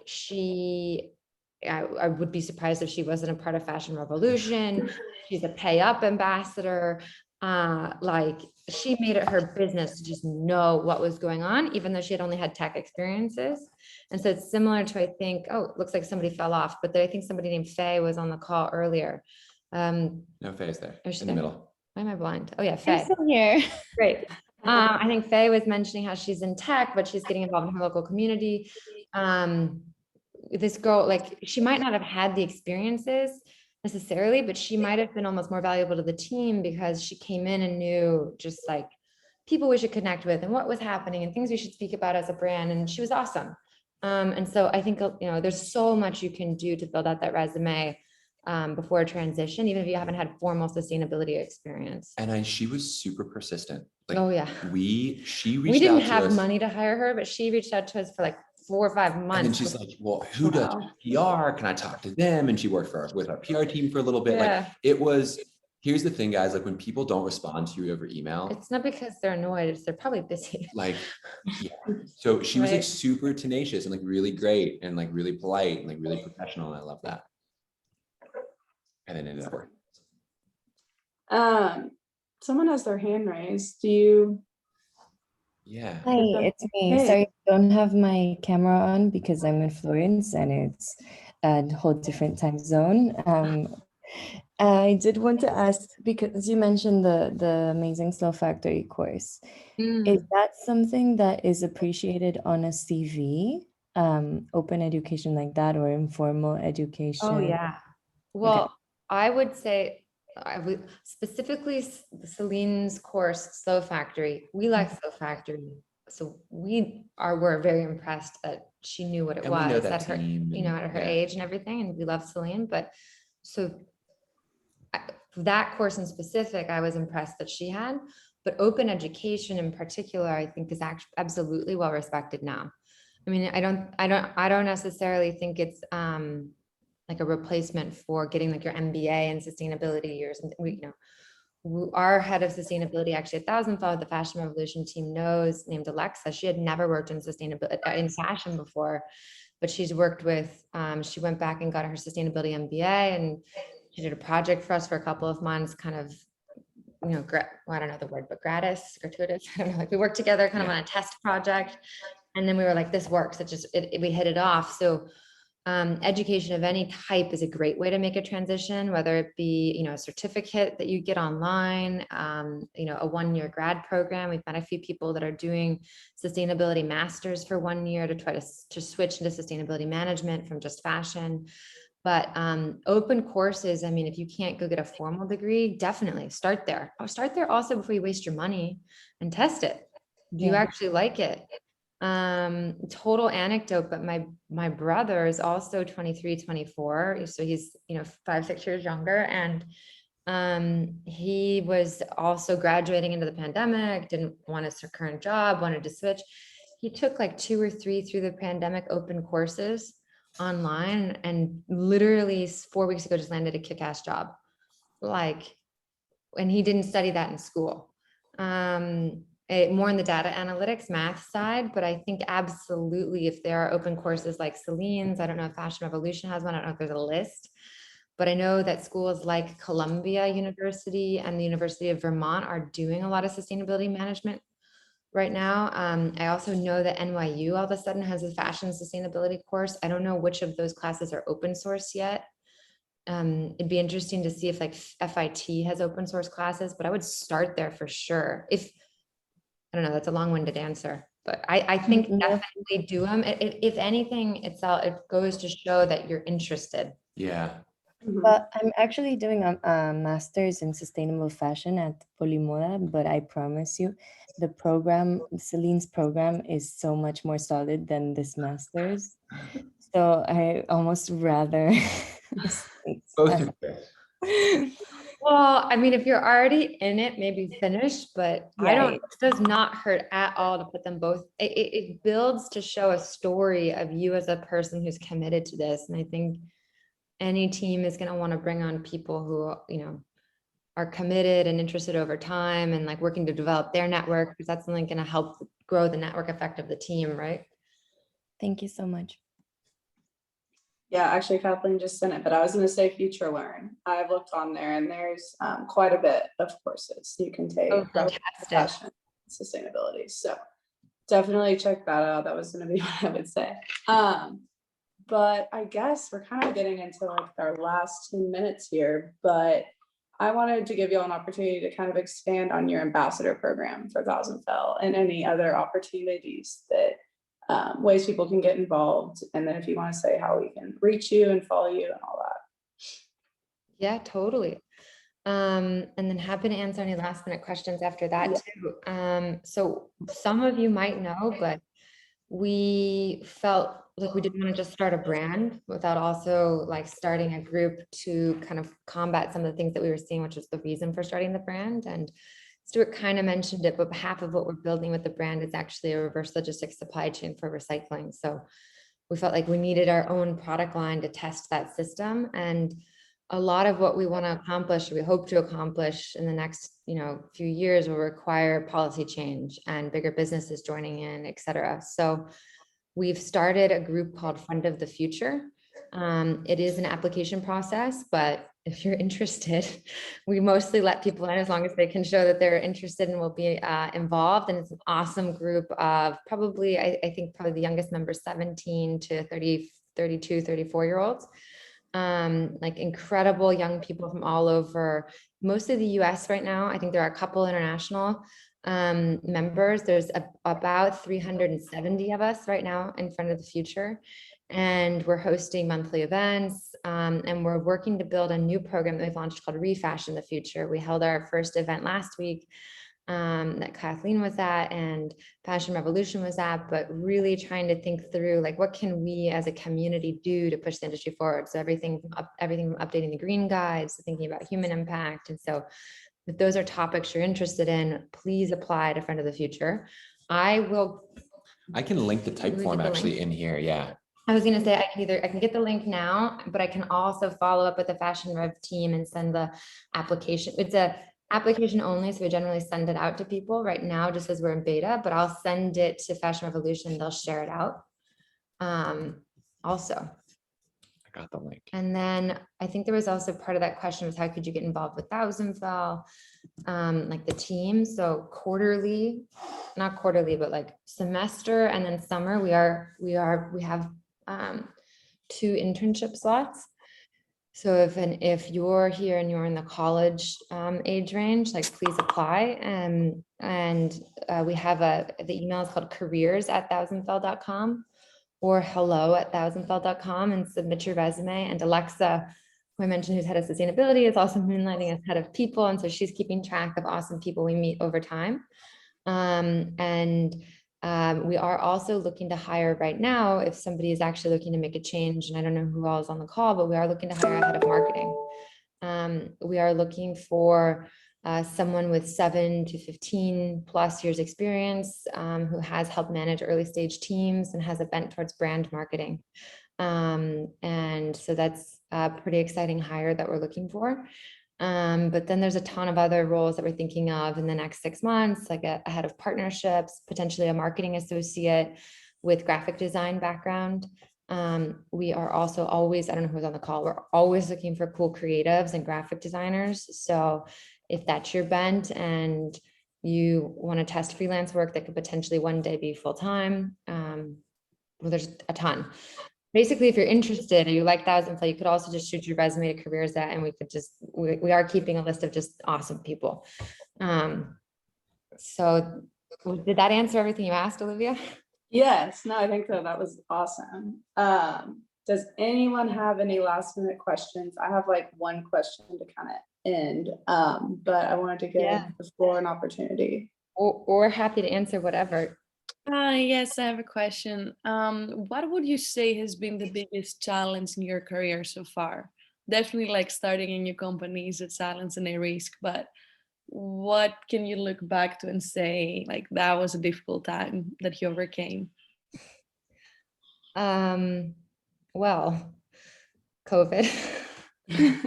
I would be surprised if she wasn't a part of Fashion Revolution. She's a pay up ambassador. Like, she made it her business to just know what was going on, even though she had only had tech experiences. And so it's similar to, I think, oh, it looks like somebody fell off, but I think somebody named Faye was on the call earlier. No, Faye's there in the middle. Why am I blind? Oh yeah, Faye. I'm still here. Great. I think Faye was mentioning how she's in tech, but she's getting involved in her local community. This girl, like, she might not have had the experiences necessarily, but she might have been almost more valuable to the team because she came in and knew just like people we should connect with and what was happening and things we should speak about as a brand. And she was awesome. And so I think, you know, there's so much you can do to build out that resume before a transition, even if you haven't had formal sustainability experience. And she was super persistent. Like, oh yeah. She reached we didn't out to have us. money to hire her, but she reached out to us for like 4 or 5 months. And then she's like, well, who does PR? Can I talk to them? And she worked with our PR team for a little bit. Yeah. Like, it was, here's the thing, guys, like, when people don't respond to you over email, it's not because they're annoyed, it's they're probably busy. Like, yeah. So she was Right. like super tenacious and like really great and like really polite and like really professional. And I love that. And then ended up working. Someone has their hand raised. Do you Yeah. Hi, it's me. Hey. Sorry, I don't have my camera on because I'm in Florence and it's a whole different time zone. I did want to ask because you mentioned the Amazing Slow Factory course. Is that something that is appreciated on a CV? Open education like that or informal Oh, education? yeah. Well, I would say, I would specifically Celine's course, Slow Factory. We like Slow Factory. So we're very impressed that she knew what it And we know was that at her, team at her yeah. age and everything. And we love Celine, but so that course in specific, I was impressed that she had, but open education in particular, I think is actually absolutely well respected now. I mean, I don't necessarily think it's like a replacement for getting like your MBA in sustainability or something. Our head of sustainability actually at Thousand Fell, the Fashion Revolution team knows, named Alexa. She had never worked in sustainability in fashion before, but she's worked with, she went back and got her sustainability MBA, and she did a project for us for a couple of months, kind of, well, I don't know the word, but gratuitous, I don't know, like we worked together kind of on a test project. And then we were like, this works. We hit it off. So education of any type is a great way to make a transition, whether it be, a certificate that you get online, a 1-year grad program. We've met a few people that are doing sustainability masters for 1 year to try to switch into sustainability management from just fashion. But open courses, I mean, if you can't go get a formal degree, definitely start there. Start there also before you waste your money and test it. Do you actually like it? Total anecdote, but my brother is also 23, 24. So he's, 5-6 years younger. And he was also graduating into the pandemic, didn't want his current job, wanted to switch. He took like 2 or 3 through the pandemic open courses online, and literally 4 weeks ago just landed a kick-ass job. And he didn't study that in school. More in the data analytics math side, but I think absolutely if there are open courses like Celine's, I don't know if Fashion Revolution has one, I don't know if there's a list, but I know that schools like Columbia University and the University of Vermont are doing a lot of sustainability management right now. I also know that NYU all of a sudden has a fashion sustainability course. I don't know which of those classes are open source yet. It'd be interesting to see if like FIT has open source classes, but I would start there for sure. I don't know, that's a long-winded answer, but I think definitely do them. If anything, it goes to show that you're interested. Yeah. Well, I'm actually doing a master's in sustainable fashion at Polimoda, but I promise you, the program, Celine's program, is so much more solid than this master's. So I almost rather. Both. Well, I mean, if you're already in it, maybe finish, but it does not hurt at all to put them both. It builds to show a story of you as a person who's committed to this. And I think any team is going to want to bring on people who, are committed and interested over time and like working to develop their network, because that's something going to help grow the network effect of the team, right? Thank you so much. Yeah, actually Kathleen just sent it, but I was going to say Future Learn. I've looked on there and there's quite a bit of courses you can take. Oh, fantastic. Fashion, sustainability. So definitely check that out. That was going to be what I would say. But I guess we're kind of getting into like our last 10 minutes here, but I wanted to give you all an opportunity to kind of expand on your ambassador program for Thousand Fell and any other opportunities that ways people can get involved. And then if you want to say how we can reach you and follow you and all that. Yeah, totally. And then happy to answer any last minute questions after that too. So some of you might know, but we felt like we didn't want to just start a brand without also like starting a group to kind of combat some of the things that we were seeing, which was the reason for starting the brand. And Stuart kind of mentioned it, but half of what we're building with the brand is actually a reverse logistics supply chain for recycling. So we felt like we needed our own product line to test that system. And a lot of what we want to accomplish, we hope to accomplish in the next, few years will require policy change and bigger businesses joining in, et cetera. So we've started a group called Friend of the Future. It is an application process, but if you're interested, we mostly let people in as long as they can show that they're interested and will be involved. And it's an awesome group of probably, I think probably the youngest members, 17 to 30, 32, 34-year-olds. Like incredible young people from all over, mostly the US right now. I think there are a couple international members. There's about 370 of us right now in Front of the Future. And we're hosting monthly events, and we're working to build a new program that we've launched called Refashion the Future. We held our first event last week that Kathleen was at and Fashion Revolution was at, but really trying to think through like what can we as a community do to push the industry forward. So everything from updating the green guides to thinking about human impact. And so if those are topics you're interested in, please apply to Friend of the Future. I can link the type form actually in here. Yeah. I was going to say, I can get the link now, but I can also follow up with the Fashion Rev team and send the application. It's a application only, so we generally send it out to people right now, just as we're in beta, but I'll send it to Fashion Revolution. They'll share it out. Also. I got the link. And then I think there was also part of that question was how could you get involved with Thousand Fell, like the team. So not quarterly, but like semester and then summer, we have 2 internship slots. So if you're here and you're in the college age range, like please apply. And we have the email is called careers@thousandfell.com or hello@thousandfell.com and submit your resume. And Alexa, who I mentioned, who's head of sustainability, is also moonlighting as head of people. And so she's keeping track of awesome people we meet over time. We are also looking to hire right now, if somebody is actually looking to make a change, and I don't know who all is on the call, but we are looking to hire a head of marketing. We are looking for someone with 7 to 15 plus years experience, who has helped manage early stage teams and has a bent towards brand marketing. And so that's a pretty exciting hire that we're looking for. But then there's a ton of other roles that we're thinking of in the next 6 months, like a head of partnerships, potentially a marketing associate with graphic design background. We are also always, I don't know who's on the call, we're always looking for cool creatives and graphic designers. So if that's your bent and you want to test freelance work that could potentially one day be full-time, well, there's a ton. Basically, if you're interested or you like Thousand Fell, you could also just shoot your resume to careers and we could just, we are keeping a list of just awesome people. So did that answer everything you asked, Olivia? Yes, no, I think that was awesome. Does anyone have any last minute questions? I have like one question to kind of end, but I wanted to give the floor an opportunity. Or happy to answer whatever. Yes, I have a question. What would you say has been the biggest challenge in your career so far? Definitely like starting a new company is a challenge and a risk, but what can you look back to and say like that was a difficult time that you overcame? Well, COVID.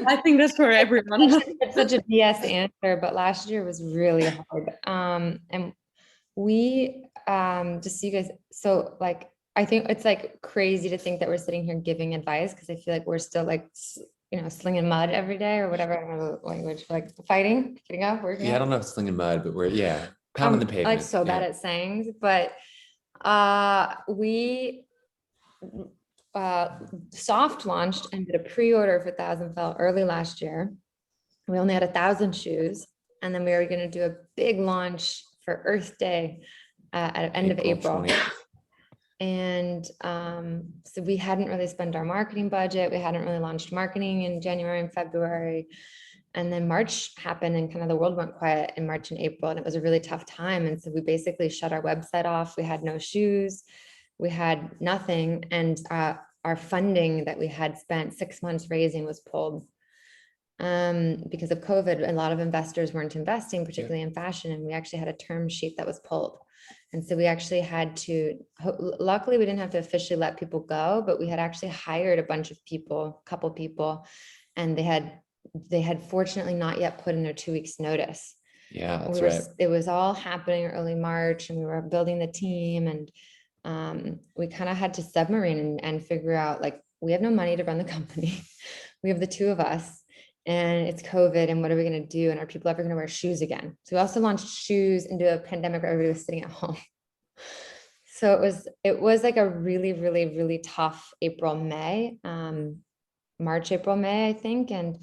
I think that's for everyone. It's such a BS answer, but last year was really hard. And we just so you guys, so like I think it's like crazy to think that we're sitting here giving advice because I feel like we're still like, you know, slinging mud every day or whatever, I don't know the language, like fighting, getting up, working. Yeah, I don't know if it's slinging mud, but we're pounding the pavement. Like so bad at sayings, but we soft launched and did a pre-order for Thousand Fell early last year. We only had 1,000 shoes, and then we were going to do a big launch for Earth Day at end of April. 20th. And so we hadn't really spent our marketing budget. We hadn't really launched marketing in January and February. And then March happened and kind of the world went quiet in March and April, and it was a really tough time. And so we basically shut our website off. We had no shoes, we had nothing. And our funding that we had spent 6 months raising was pulled because of COVID. A lot of investors weren't investing, particularly in fashion. And we actually had a term sheet that was pulled. And so we actually had to, luckily we didn't have to officially let people go, but we had actually hired a bunch of people, a couple people, and they had fortunately not yet put in their 2 weeks notice. Yeah, that's right. It was all happening early March and we were building the team, and we kind of had to submarine and figure out like, we have no money to run the company. We have the 2 of us. and it's COVID, and what are we going to do? And are people ever going to wear shoes again? So we also launched shoes into a pandemic where everybody was sitting at home. So it was like a really, really, really tough April, May, March, April, May, I think. And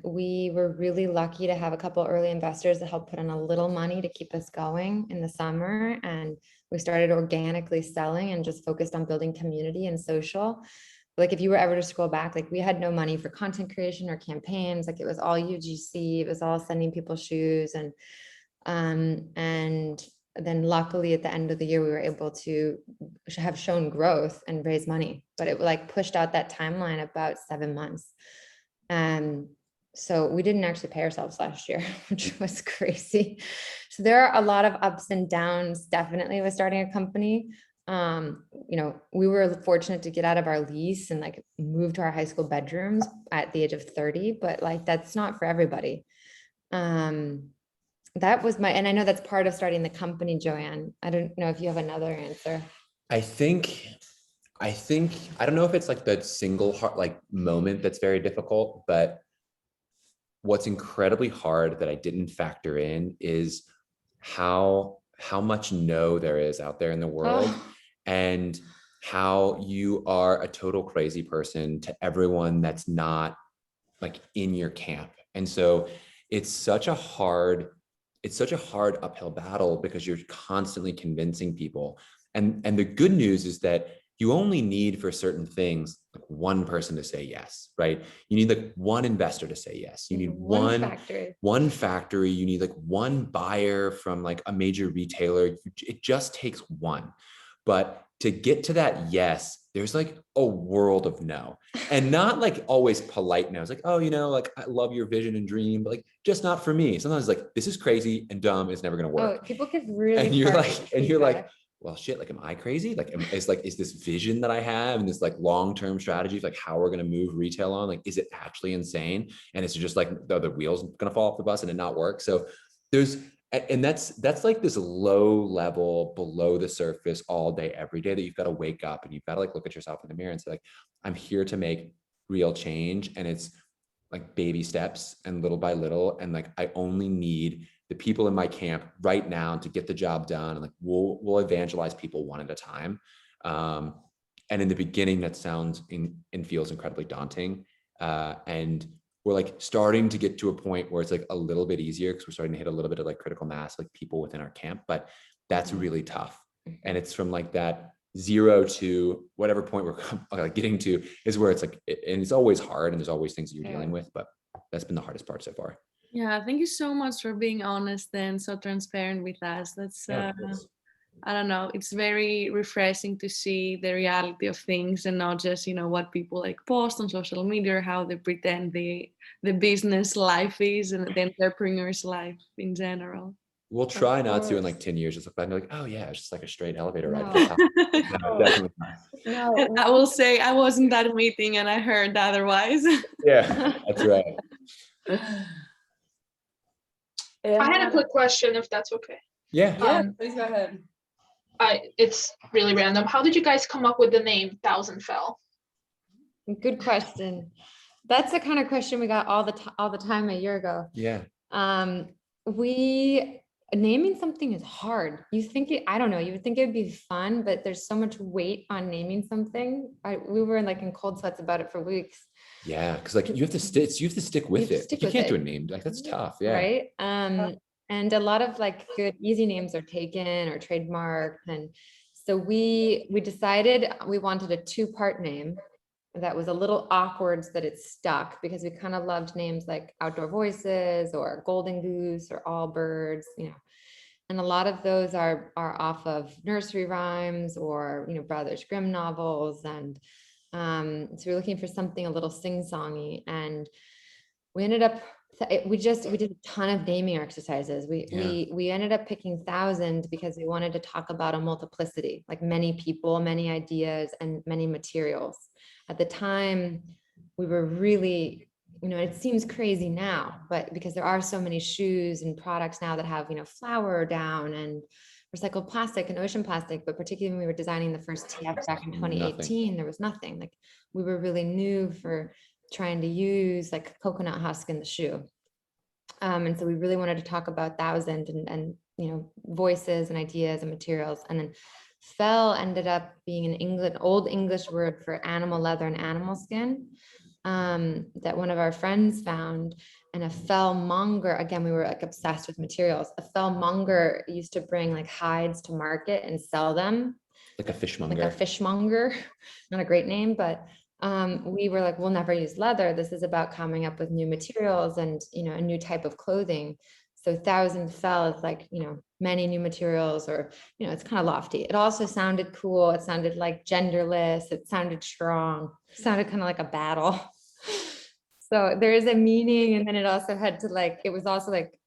we were really lucky to have a couple early investors that helped put in a little money to keep us going in the summer. And we started organically selling and just focused on building community and social. Like if you were ever to scroll back, like we had no money for content creation or campaigns. Like it was all UGC, it was all sending people shoes. And then luckily at the end of the year, we were able to have shown growth and raise money, but it like pushed out that timeline about 7 months. So we didn't actually pay ourselves last year, which was crazy. So there are a lot of ups and downs, definitely with starting a company. We were fortunate to get out of our lease and like move to our high school bedrooms at the age of 30, but like, that's not for everybody. That was and I know that's part of starting the company, Joanne. I don't know if you have another answer. I think, I don't know if it's like the single heart, like moment that's very difficult, but what's incredibly hard that I didn't factor in is how much no there is out there in the world, and how you are a total crazy person to everyone that's not like in your camp. And so it's such a hard uphill battle because you're constantly convincing people. And the good news is that you only need for certain things like one person to say yes, right? You need like one investor to say yes. You need one factory. You need like one buyer from like a major retailer. It just takes one. But to get to that yes, there's like a world of no, and not like always polite no. It's like, oh, like I love your vision and dream, but like just not for me. Sometimes like this is crazy and dumb. It's never going to work. Oh, people get really, and you're like, well, shit, like, am I crazy? Like, is this vision that I have and this like long-term strategy of like how we're going to move retail on, like, is it actually insane? And it's just like the wheels going to fall off the bus and it not work. So that's like this low level below the surface all day, every day that you've got to wake up and you've got to like look at yourself in the mirror and say like, I'm here to make real change. And it's like baby steps and little by little. And like, I only need the people in my camp right now to get the job done. And like, we'll evangelize people one at a time. And in the beginning that sounds and feels incredibly daunting. And we're like starting to get to a point where it's like a little bit easier because we're starting to hit a little bit of like critical mass, like people within our camp, but that's really tough. And it's from like that 0 to whatever point we're like getting to is where it's like, and it's always hard and there's always things that you're dealing with, but that's been the hardest part so far. Yeah, thank you so much for being honest and so transparent with us. That's I don't know, it's very refreshing to see the reality of things and not just, what people like post on social media or how they pretend the business life is and the entrepreneur's life in general. We'll try not to in like 10 years, just look back and be like, oh yeah, it's just like a straight elevator ride. No, definitely not. And I will say I wasn't at a meeting and I heard otherwise. Yeah, that's right. I had a quick question, if that's okay. Yeah, please go ahead. It's really random. How did you guys come up with the name Thousand Fell? Good question. That's the kind of question we got all the time a year ago. Yeah. Naming something is hard. I don't know, you would think it would be fun, but there's so much weight on naming something. We were like in cold sweats about it for weeks. Yeah, because like you have to stick with it. You can't do a name. Like that's tough. Yeah. Right. And a lot of like good easy names are taken or trademarked. And so we decided we wanted a 2-part name that was a little awkward so that it stuck, because we kind of loved names like Outdoor Voices or Golden Goose or All Birds, and a lot of those are off of nursery rhymes or, Brothers Grimm novels. And so we're looking for something a little sing-songy, and we ended up we did a ton of naming exercises. We ended up picking 1,000 because we wanted to talk about a multiplicity, like many people, many ideas, and many materials. At the time, we were really, it seems crazy now, but because there are so many shoes and products now that have, flour down and recycled plastic and ocean plastic, but particularly when we were designing the first TF back in 2018, there was nothing. Like we were really new trying to use like coconut husk in the shoe. And so we really wanted to talk about Thousand and voices and ideas and materials. And then fell ended up being an old English word for animal leather and animal skin, that one of our friends found. And a fellmonger, again, we were like obsessed with materials. A fellmonger used to bring like hides to market and sell them. Like a fishmonger. Like a fishmonger, not a great name, but we were like, we'll never use leather. This is about coming up with new materials and, a new type of clothing. So Thousand Fell is like, many new materials, or, it's kind of lofty. It also sounded cool. It sounded like genderless. It sounded strong. It sounded kind of like a battle. So there is a meaning. And then it also had to it was also like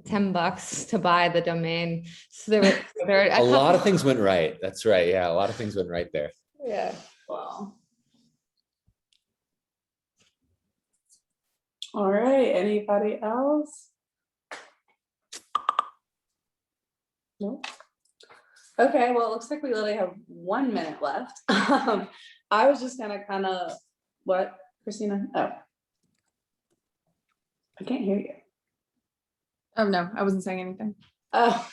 $10 to buy the domain. So there were a lot of things went right. That's right. Yeah. A lot of things went right there. Yeah. Wow. All right. Anybody else? No. Okay. Well, it looks like we literally have 1 minute left. I was just gonna kind of, what, Christina? Oh, I can't hear you. Oh, no, I wasn't saying anything. Oh,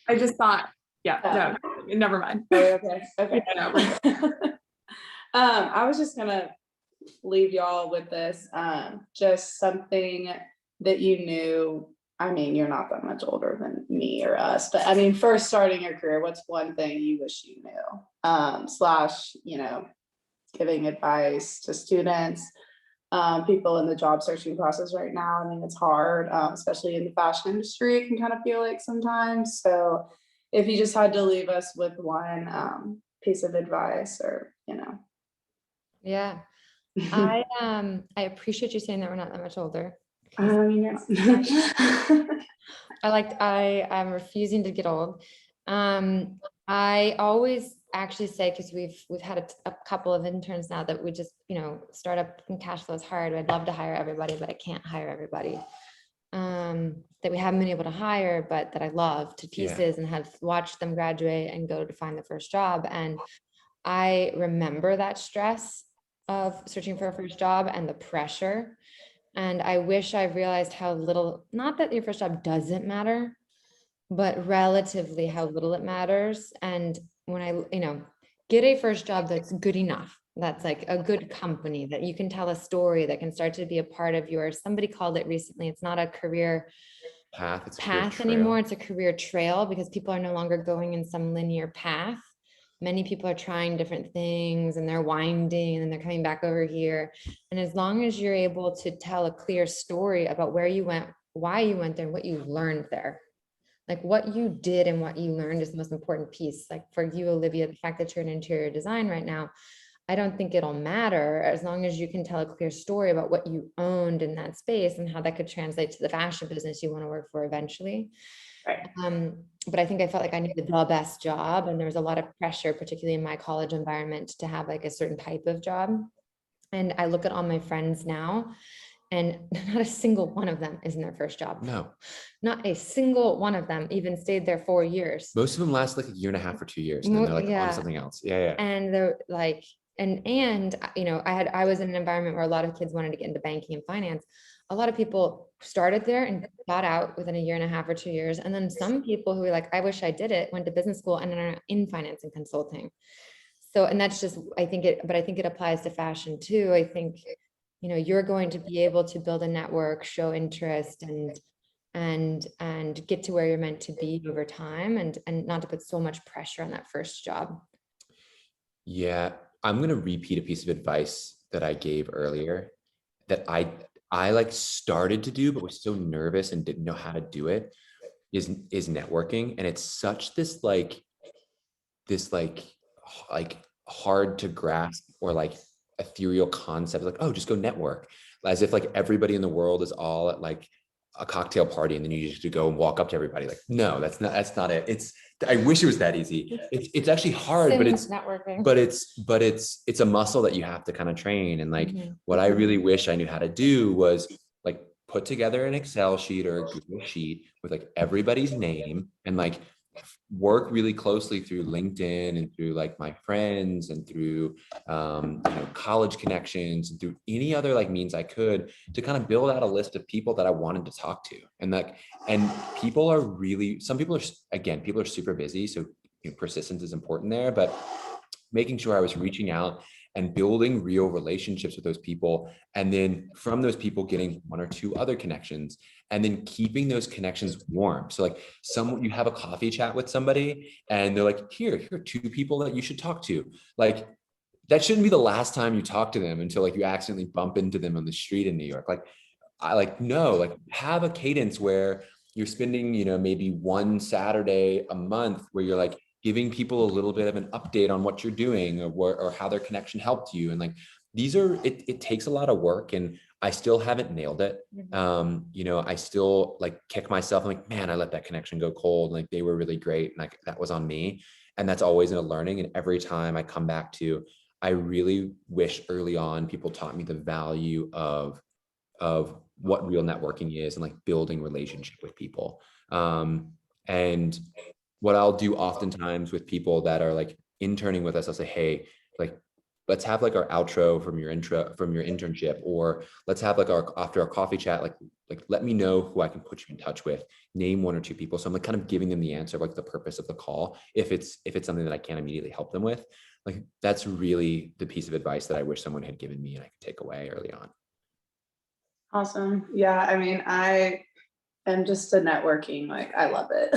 I just thought, no, never mind. okay. Okay. No. I was just gonna leave y'all with this, just something that you knew. I mean, you're not that much older than me or us, but I mean, first starting your career, what's one thing you wish you knew? Slash, giving advice to students, people in the job searching process right now. I mean, it's hard, especially in the fashion industry. It can kind of feel like sometimes. So if you just had to leave us with one piece of advice, or, Yeah. I appreciate you saying that we're not that much older. I mean, I'm refusing to get old. I always actually say, because we've had a couple of interns now that we just, startup and cash flow is hard. I'd love to hire everybody, but I can't hire everybody. That we haven't been able to hire, but that I love to pieces and have watched them graduate and go to find the first job. And I remember that stress of searching for a first job and the pressure. And I wish I realized how little, not that your first job doesn't matter, but relatively how little it matters. And when I, get a first job that's good enough, that's like a good company that you can tell a story that can start to be a part of yours. Somebody called it recently, it's not a career path anymore. It's a career trail, because people are no longer going in some linear path. Many people are trying different things and they're winding and then they're coming back over here. And as long as you're able to tell a clear story about where you went, why you went there, and what you learned there, like what you did and what you learned is the most important piece. Like for you, Olivia, the fact that you're in interior design right now, I don't think it'll matter as long as you can tell a clear story about what you owned in that space and how that could translate to the fashion business you want to work for eventually. Right. But I think I felt like I needed the best job, and there was a lot of pressure, particularly in my college environment, to have like a certain type of job. And I look at all my friends now, and not a single one of them is in their first job. No, not a single one of them even stayed there 4 years. Most of them last like a year and a half or 2 years, and then they're like on to something else. Yeah. And they're like, and I was in an environment where a lot of kids wanted to get into banking and finance. A lot of people started there and got out within a year and a half or 2 years. And then some people who were like, I wish I did it, went to business school and are in finance and consulting. So, and that's just, I think it applies to fashion too. I think, you're going to be able to build a network, show interest, and get to where you're meant to be over time, and not to put so much pressure on that first job. Yeah. I'm going to repeat a piece of advice that I gave earlier that I like started to do, but was so nervous and didn't know how to do it, is networking. And it's such this hard to grasp or like ethereal concept, like, oh, just go network, as if like everybody in the world is all at like a cocktail party and then you just go and walk up to everybody. Like, no, that's not it. I wish it was that easy. It's actually hard, but it's networking. But it's a muscle that you have to kind of train. And like, what I really wish I knew how to do was like put together an Excel sheet or a Google sheet with like everybody's name and like work really closely through LinkedIn and through like my friends and through college connections and through any other like means I could to kind of build out a list of people that I wanted to talk to. And people are really, some people are super busy, so persistence is important there, but making sure I was reaching out and building real relationships with those people. And then from those people, getting one or two other connections, and then keeping those connections warm. So like you have a coffee chat with somebody and they're like, here are two people that you should talk to. Like, that shouldn't be the last time you talk to them until like you accidentally bump into them on the street in New York. Have a cadence where you're spending, maybe one Saturday a month where you're like giving people a little bit of an update on what you're doing or how their connection helped you. And like, it takes a lot of work, and I still haven't nailed it. I still like kick myself. I'm like, man, I let that connection go cold. Like, they were really great. And like, that was on me. And that's always in a learning. And every time I come back to, I really wish early on people taught me the value of what real networking is and like building relationship with people. And what I'll do oftentimes with people that are like interning with us, I'll say, hey, like, let's have like our outro from your internship, or let's have like after our coffee chat, like let me know who I can put you in touch with, name one or two people. So I'm like kind of giving them the answer of like the purpose of the call. If it's something that I can't immediately help them with, like, that's really the piece of advice that I wish someone had given me and I could take away early on. Awesome. Yeah, I mean, I am just a networking, like, I love it.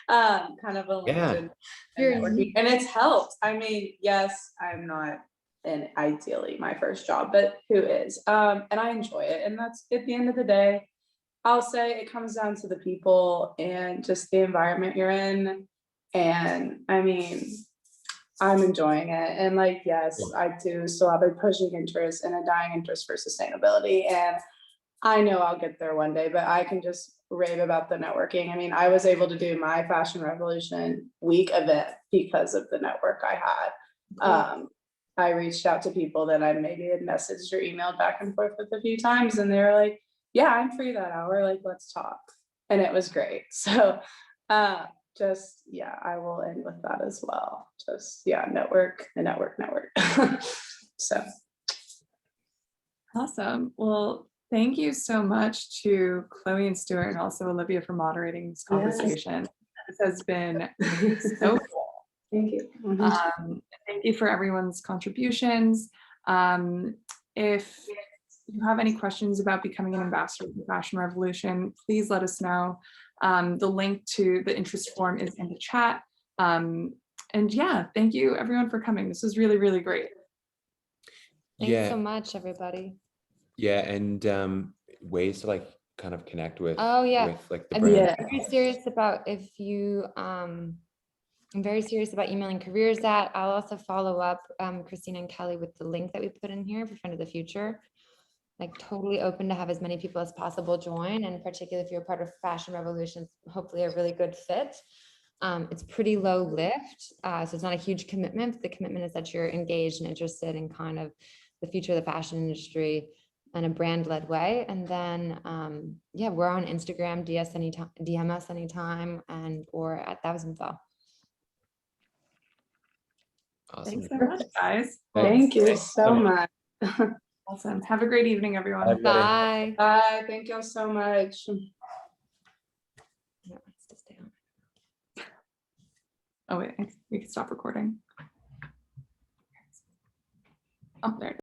Kind of a LinkedIn networking, and it's helped. I mean, yes, I'm not in ideally my first job, but who is? And I enjoy it. And that's, at the end of the day, I'll say it comes down to the people and just the environment you're in. And I mean, I'm enjoying it. And like, yes, I do still have a pushing interest and a dying interest for sustainability. And I know I'll get there one day, but I can just rave about the networking. I mean, I was able to do my Fashion Revolution week event because of the network I had. I reached out to people that I maybe had messaged or emailed back and forth with a few times, and they were like, yeah, I'm free that hour, like, let's talk. And it was great. So I will end with that as well. Network. So Awesome. Well, thank you so much to Chloe and Stuart, and also Olivia, for moderating this conversation. This has been so cool. Thank you. Thank you for everyone's contributions. If you have any questions about becoming an ambassador of the Fashion Revolution, please let us know. The link to the interest form is in the chat. And yeah, thank you everyone for coming. This was really, really great. Thanks so much, everybody. Yeah, and ways to like kind of connect with. With like the I'm brand. very serious about I'm very serious about emailing careers at. I'll also follow up, Christina and Kelly, with the link that we put in here for Friend of the Future. Like, totally open to have as many people as possible join, and particularly if you're part of Fashion Revolution, hopefully a really good fit. It's pretty low lift, so it's not a huge commitment, but the commitment is that you're engaged and interested in kind of the future of the fashion industry in a brand-led way. And then, we're on Instagram, DM us anytime, or at Thousand Fell. Awesome. Thanks so much, guys. Thank you so much. Awesome. Have a great evening, everyone. Bye. Bye. Thank y'all so much. Oh wait, we can stop recording. Oh, there.